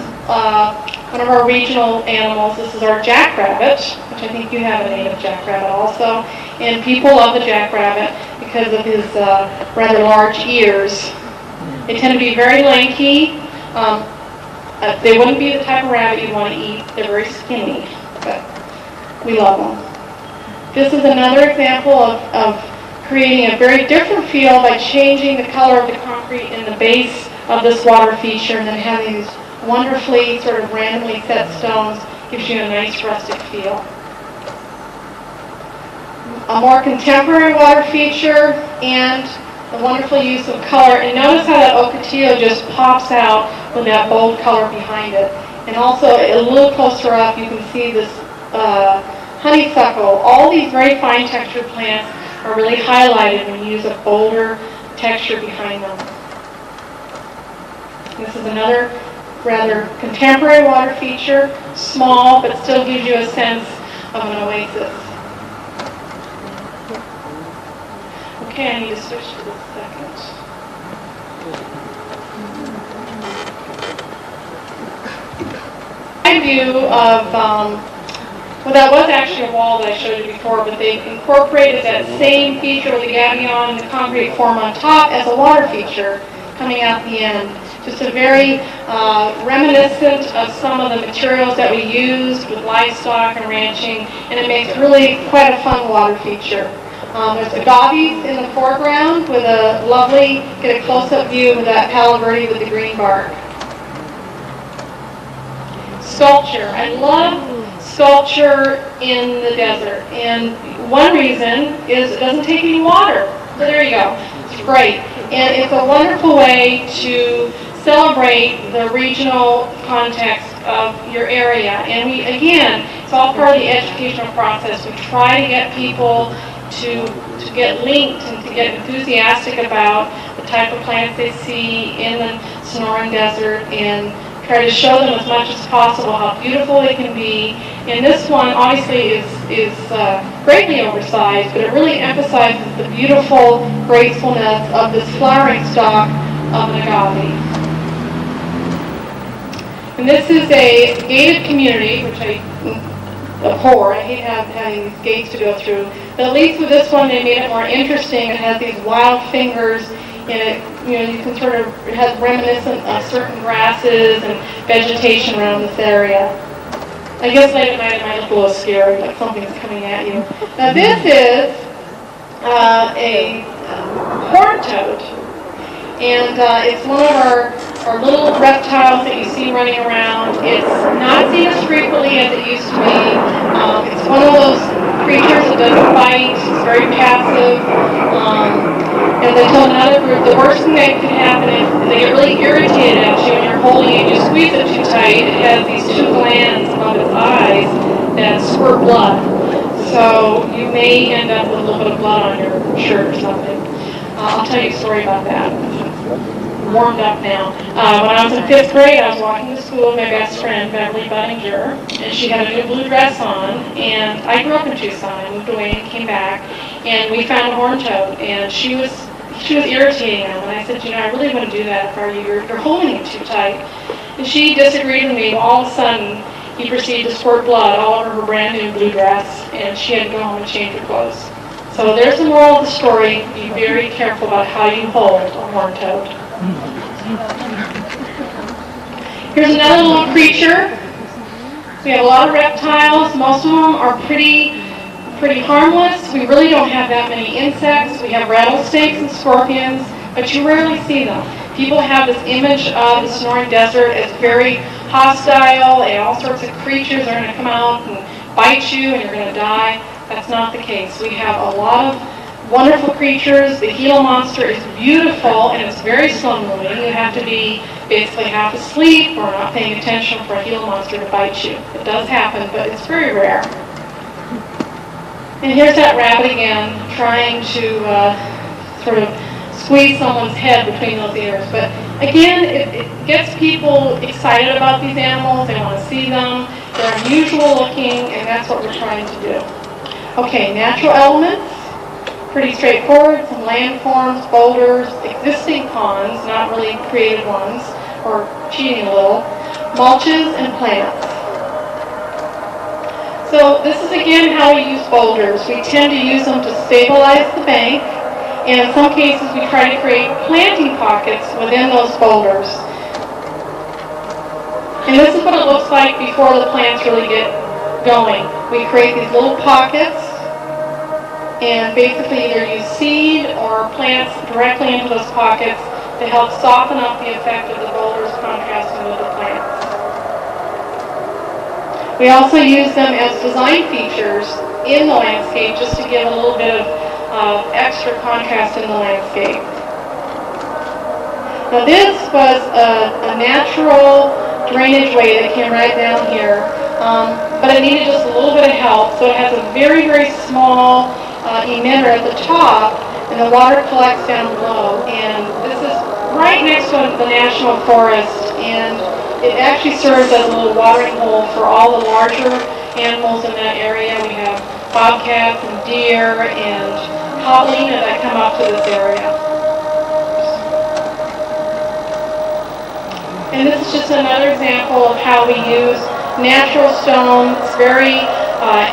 [SPEAKER 2] one of our regional animals. This is our jackrabbit, which I think you have a native jackrabbit also. And people love the jackrabbit because of his rather large ears. They tend to be very lanky. They wouldn't be the type of rabbit you'd want to eat. They're very skinny, but we love them. This is another example of creating a very different feel by changing the color of the concrete in the base of this water feature, and then having these wonderfully sort of randomly set stones gives you a nice rustic feel. A more contemporary water feature and the wonderful use of color. And notice how that ocotillo just pops out with that bold color behind it. And also a little closer up you can see this honeysuckle. All these very fine textured plants are really highlighted when you use a bolder texture behind them. This is another rather contemporary water feature, small but still gives you a sense of an oasis. Okay, I need to switch to the second. My view of, well, that was actually a wall that I showed you before, but they incorporated that same feature with the gabion and the concrete form on top as a water feature coming out the end. Just a very reminiscent of some of the materials that we used with livestock and ranching, and it makes really quite a fun water feature. There's agaves in the foreground with a lovely, get a close-up view of that palo verde with the green bark. Sculpture. I love sculpture in the desert, and one reason is it doesn't take any water. So there you go. It's great. And it's a wonderful way to celebrate the regional context of your area. And we, again, It's all part of the educational process. We try to get people to get linked and to get enthusiastic about the type of plants they see in the Sonoran Desert, and try to show them as much as possible how beautiful they can be. And this one obviously is greatly oversized, but it really emphasizes the beautiful gracefulness of this flowering stalk of an agave. And this is a gated community, which I abhor. I hate having these gates to go through. But at least with this one, they made it more interesting. It has these wild fingers, and it, you can sort of, it has reminiscent of certain grasses and vegetation around this area. I guess late at night it might look a little scary, like something's coming at you. Now this is a horned toad, and it's one of our little reptiles that you see running around. It's not seen as frequently as it used to be. It's one of those creatures that doesn't bite. It's very passive. As I told another group, the worst thing that could happen is they get really irritated at you when you're holding it. You squeeze it too tight. It has these two glands above its eyes that squirt blood. So you may end up with a little bit of blood on your shirt or something. I'll tell you a story about that. Warmed up now. When I was in 5th grade, I was walking to school with my best friend, Beverly Buttinger, and she had a new blue dress on, and I grew up in Tucson. I moved away and came back, and we found a horned toad, and she was irritating him, and I said, I really wouldn't do that if I were you. You're holding it too tight. And she disagreed with me. All of a sudden, he proceeded to squirt blood all over her brand new blue dress, and she had to go home and change her clothes. So there's the moral of the story. Be very careful about how you hold a horned toad. Here's another little creature. We have a lot of reptiles. Most of them are pretty harmless. We really don't have that many insects. We have rattlesnakes and scorpions, but you rarely see them. People have this image of the Sonoran Desert as very hostile, and all sorts of creatures are going to come out and bite you and you're going to die. That's not the case. We have a lot of wonderful creatures. The Gila monster is beautiful, and it's very slow moving. You have to be basically half asleep or not paying attention for a Gila monster to bite you. It does happen, but it's very rare. And here's that rabbit again, trying to sort of squeeze someone's head between those ears. But again, it gets people excited about these animals. They want to see them. They're unusual looking, and that's what we're trying to do. Okay, natural elements. Pretty straightforward. Some landforms, boulders, existing ponds, not really created ones, or cheating a little. Mulches and plants. So this is again how we use boulders. We tend to use them to stabilize the bank, and in some cases we try to create planting pockets within those boulders. And this is what it looks like before the plants really get going. We create these little pockets, and basically either use seed or plants directly into those pockets to help soften up the effect of the boulders contrasting with the plants. We also use them as design features in the landscape just to give a little bit of extra contrast in the landscape. Now this was a natural drainage way that came right down here, but it needed just a little bit of help. So it has a very, very small emitter at the top, and the water collects down below. And this is right next to the National Forest, and it actually serves as a little watering hole for all the larger animals in that area. We have bobcats and deer and javelina that come up to this area. And this is just another example of how we use natural stone. It's very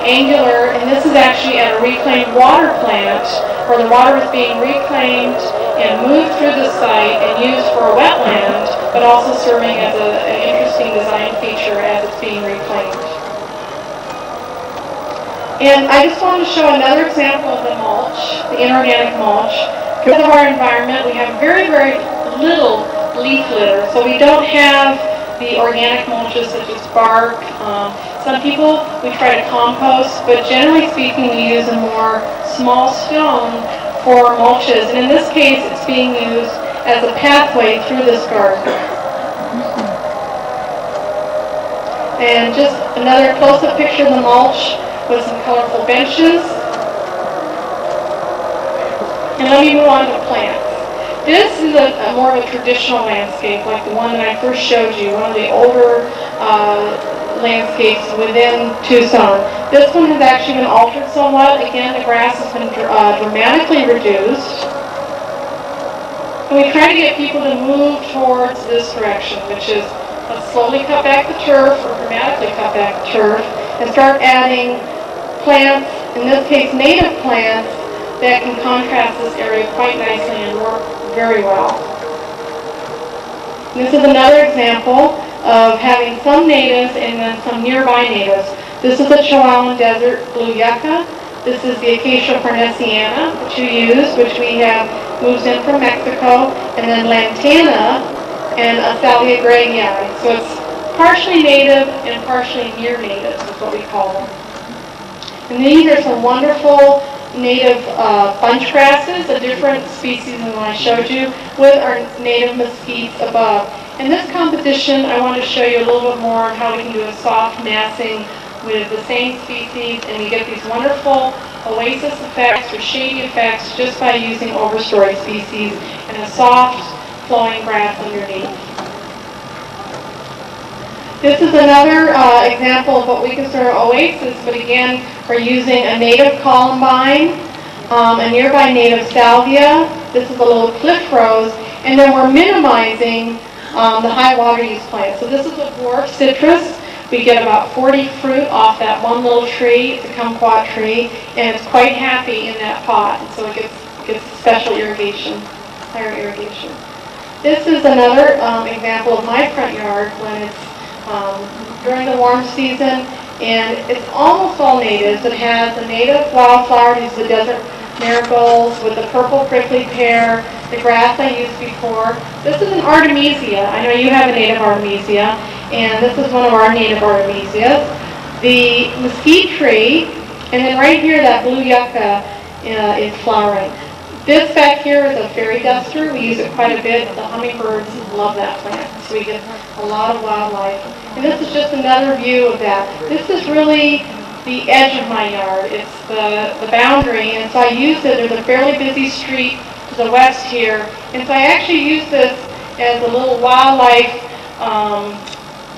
[SPEAKER 2] angular, and this is actually at a reclaimed water plant where the water is being reclaimed and moved through the site and used for a wetland, but also serving as an interesting design feature as it's being reclaimed. And I just wanted to show another example of the mulch, the inorganic mulch. Because of our environment, we have very, very little leaf litter, so we don't have the organic mulches such as bark. Some people, we try to compost, but generally speaking, we use a more small stone for mulches. And in this case, it's being used as a pathway through this garden. And just another close-up picture of the mulch with some colorful benches. And let me move on to plants. This is a more of a traditional landscape, like the one that I first showed you, one of the older landscapes within Tucson. This one has actually been altered somewhat. Again, the grass has been dramatically reduced. And we try to get people to move towards this direction, which is let's slowly cut back the turf, or dramatically cut back the turf, and start adding plants, in this case native plants, that can contrast this area quite nicely and work very well. And this is another example of having some natives and then some nearby natives. This is the Chihuahuan Desert Blue Yucca. This is the Acacia farnesiana, which you use, which we have moves in from Mexico, and then Lantana and a Salvia grayi. So it's partially native and partially near native is what we call them. And these are some wonderful native bunch grasses, a different species than the one I showed you, with our native mesquites above. In this composition, I want to show you a little bit more on how we can do a soft massing with the same species, and we get these wonderful oasis effects or shady effects just by using overstory species and a soft flowing grass underneath. This is another example of what we consider oasis, but again, we're using a native columbine, a nearby native salvia. This is a little cliff rose, and then we're minimizing the high water use plant. So this is a dwarf citrus. We get about 40 fruit off that one little tree. It's a kumquat tree, and it's quite happy in that pot, and so it gets special irrigation, higher irrigation. This is another example of my front yard when it's during the warm season, and it's almost all natives. It has a native wildflower, these are the desert marigolds with the purple prickly pear, the grass I used before. This is an artemisia. I know you have a native artemisia, and this is one of our native artemisias. The mesquite tree, and then right here that blue yucca is flowering. This back here is a fairy duster. We use it quite a bit. The hummingbirds love that plant, so we get a lot of wildlife. And this is just another view of that. This is really the edge of my yard. It's the boundary, and so I use it. There's a fairly busy street to the west here, and so I actually use this as a little wildlife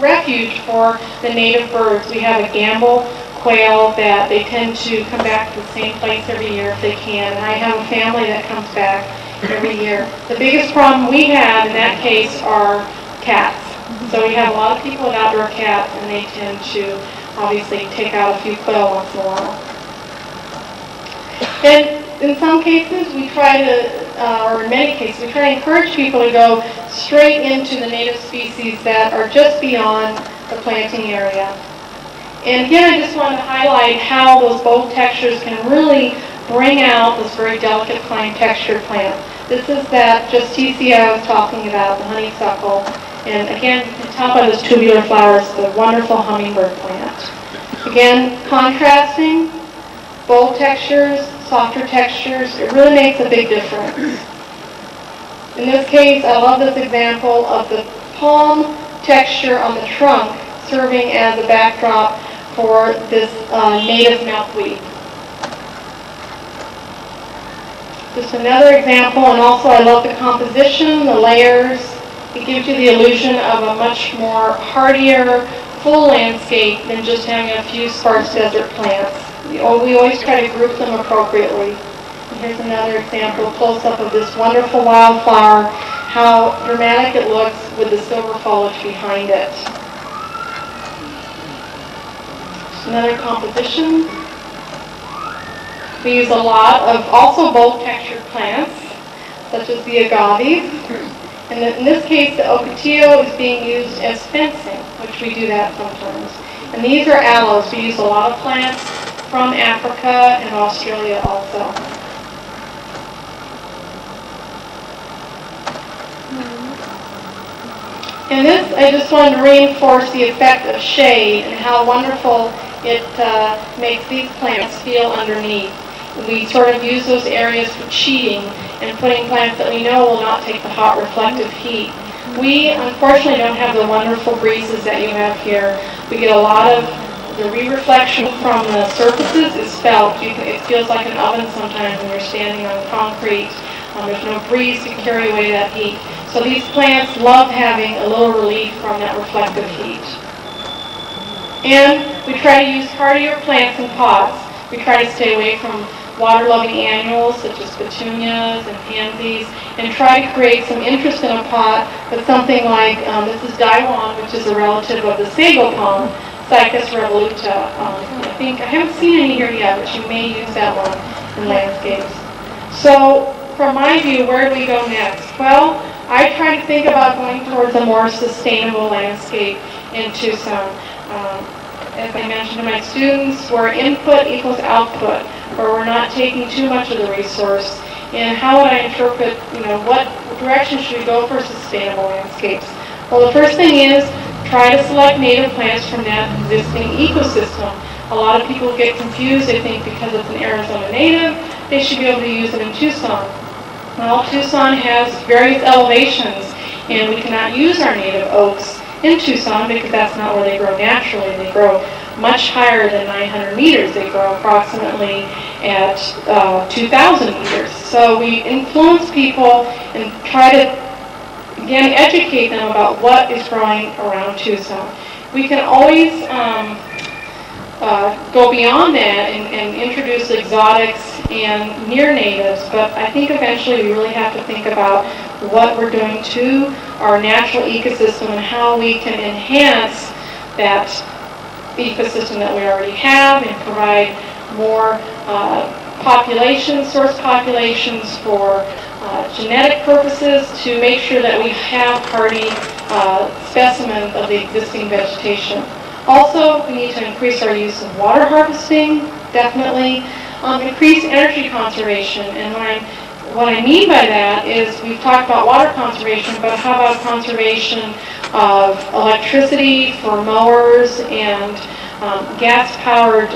[SPEAKER 2] refuge for the native birds. We have a gamble quail that they tend to come back to the same place every year if they can, and I have a family that comes back every year. The biggest problem we have in that case are cats. So we have a lot of people with outdoor cats, and they tend to obviously take out a few quail once in a while. And in some cases we try to, or in many cases, we try to encourage people to go straight into the native species that are just beyond the planting area. And again, I just wanted to highlight how those bold textures can really bring out this very delicate fine textured plant. This is that Justicia I was talking about, the honeysuckle. And again, you can tell by those tubular flowers, the wonderful hummingbird plant. Again, contrasting, bold textures, softer textures, it really makes a big difference. In this case, I love this example of the palm texture on the trunk serving as a backdrop for this native milkweed. Just another example, and also I love the composition, the layers. It gives you the illusion of a much more hardier, full landscape than just having a few sparse desert plants. We always try to group them appropriately. And here's another example, close-up of this wonderful wildflower, how dramatic it looks with the silver foliage behind it. Another composition. We use a lot of also bold textured plants, such as the agaves. And in this case, the ocotillo is being used as fencing, which we do that sometimes. And these are aloes. We use a lot of plants from Africa and Australia also. And this, I just wanted to reinforce the effect of shade and how wonderful it makes these plants feel underneath. We sort of use those areas for cheating and putting plants that we know will not take the hot reflective heat. We unfortunately don't have the wonderful breezes that you have here, We get a lot of the re-reflection from the surfaces is felt. It feels like an oven sometimes when you're standing on concrete. There's no breeze to carry away that heat. So these plants love having a little relief from that reflective heat. And we try to use hardier plants in pots. We try to stay away from water-loving annuals such as petunias and pansies, and try to create some interest in a pot with something like, this is Daiwan, which is a relative of the sago palm, Cycas revoluta. I haven't seen any here yet, but you may use that one in landscapes. So, from my view, where do we go next? Well, I try to think about going towards a more sustainable landscape in Tucson. As I mentioned to my students, where input equals output, where we're not taking too much of the resource. And how would I interpret, what direction should we go for sustainable landscapes? Well, the first thing is try to select native plants from that existing ecosystem. A lot of people get confused. They think because it's an Arizona native, they should be able to use it in Tucson. Well, Tucson has various elevations, and we cannot use our native oaks in Tucson because that's not where they grow naturally. They grow much higher than 900 meters. They grow approximately at 2,000 meters. So we influence people and try to, again, educate them about what is growing around Tucson. We can always go beyond that and introduce exotics and near natives, but I think eventually we really have to think about what we're doing to our natural ecosystem and how we can enhance that ecosystem that we already have and provide more source populations for genetic purposes to make sure that we have hardy specimens of the existing vegetation. Also, we need to increase our use of water harvesting, definitely. Increase energy conservation, and what I mean by that is we've talked about water conservation, but how about conservation of electricity for mowers and gas-powered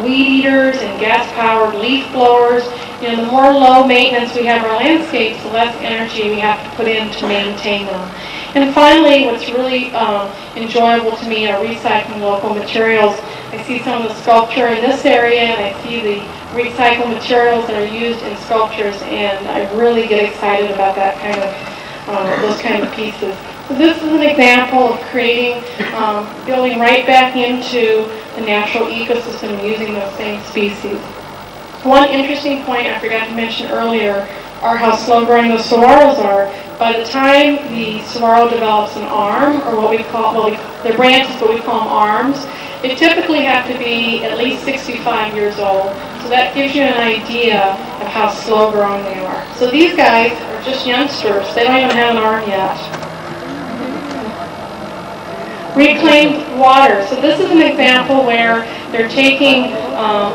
[SPEAKER 2] weed eaters and gas-powered leaf blowers. The more low maintenance we have our landscapes, the less energy we have to put in to maintain them. And finally, what's really enjoyable to me are recycling local materials. I see some of the sculpture in this area, and I see the recycled materials that are used in sculptures, and I really get excited about that kind of, those kind of pieces. So this is an example of creating, building right back into the natural ecosystem using those same species. One interesting point I forgot to mention earlier are how slow-growing those saguaros are. By the time the saguaro develops an arm, or what we call, they're branches, but we call them arms, they typically have to be at least 65 years old. So that gives you an idea of how slow-growing they are. So these guys are just youngsters. They don't even have an arm yet. Reclaimed water. So this is an example where they're taking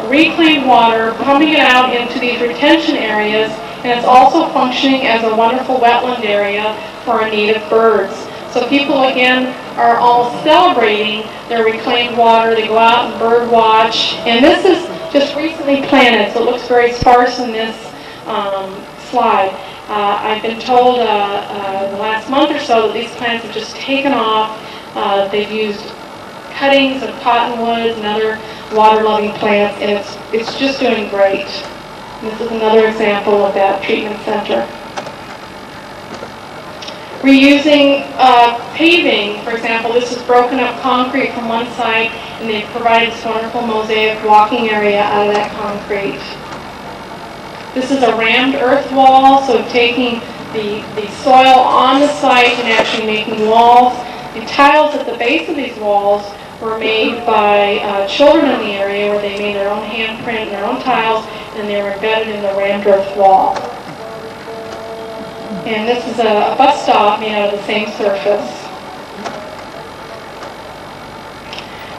[SPEAKER 2] reclaimed water, pumping it out into these retention areas, and it's also functioning as a wonderful wetland area for our native birds. So people, again, are almost celebrating their reclaimed water. They go out and bird watch. And this is just recently planted, so it looks very sparse in this slide. I've been told the last month or so that these plants have just taken off. They've used cuttings of cottonwoods and other water-loving plants, and it's just doing great. And this is another example of that treatment center. Reusing paving, for example, this is broken up concrete from one side, and they've provided this wonderful mosaic walking area out of that concrete. This is a rammed earth wall, so taking the soil on the site and actually making walls. The tiles at the base of these walls were made by children in the area, where they made their own handprint and their own tiles, and they were embedded in the rammed earth wall. And this is a bus stop made out of the same surface.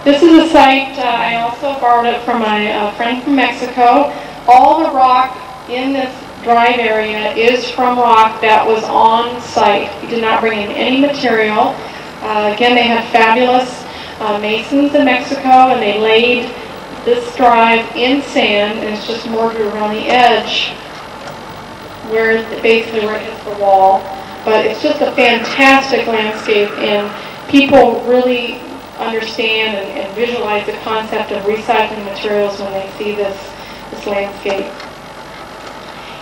[SPEAKER 2] This is a site, I also borrowed it from my friend from Mexico. All the rock in this drive area is from rock that was on site. He did not bring in any material. Again, they had fabulous masons in Mexico, and they laid this drive in sand, and it's just mortared around the edge where it hits the wall. But it's just a fantastic landscape, and people really understand and visualize the concept of recycling materials when they see this landscape.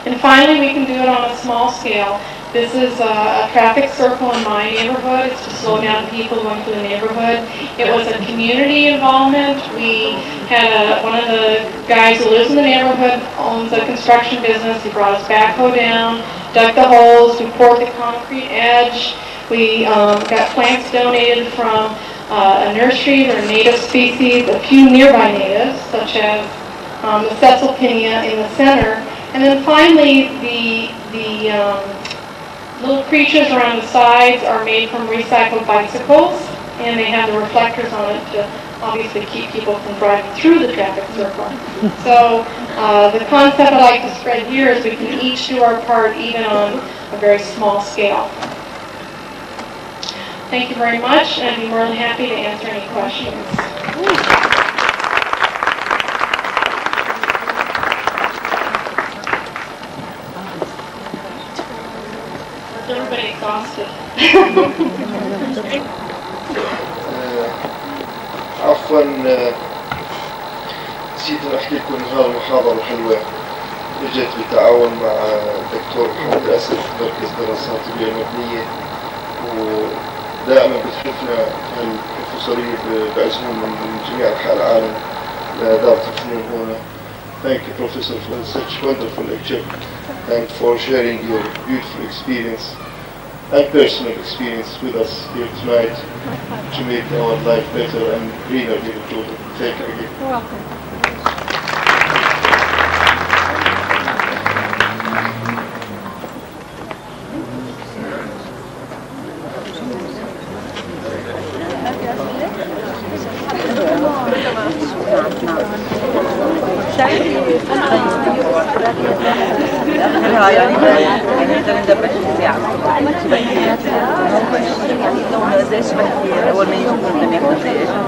[SPEAKER 2] And finally, we can do it on a small scale. This is a traffic circle in my neighborhood. It's to slow down people going through the neighborhood. It was a community involvement. We had one of the guys who lives in the neighborhood owns a construction business. He brought his backhoe down, dug the holes, we poured the concrete edge. We got plants donated from a nursery. They're native species, a few nearby natives, such as the Cecilpinia in the center. And then finally, the little creatures around the sides are made from recycled bicycles, and they have the reflectors on it to obviously keep people from driving through the traffic circle. So the concept I like to spread here is we can each do our part even on a very small scale. Thank you very much, and I'd be more than happy to answer any questions. Everybody exhausted.
[SPEAKER 1] عفوا نسيت احكي لكم هذه المحاضرة الحلوة اجت بالتعاون مع الدكتور محمد اسد مركز دراسات البيئة المبنية، ودائما بتحفنا البروفيسورية بعزمهم من جميع أنحاء العالم لدارة الفنون هنا. Thank you, Professor, for such wonderful lecture and for sharing your beautiful experience and personal experience with us here tonight to make our life better and greener here in Jordan. Thank you again.
[SPEAKER 3] You're welcome.
[SPEAKER 4] يعني نقدر ندبر الساعة يعني لو زي شبه أول ما يجوا لما ياخذوا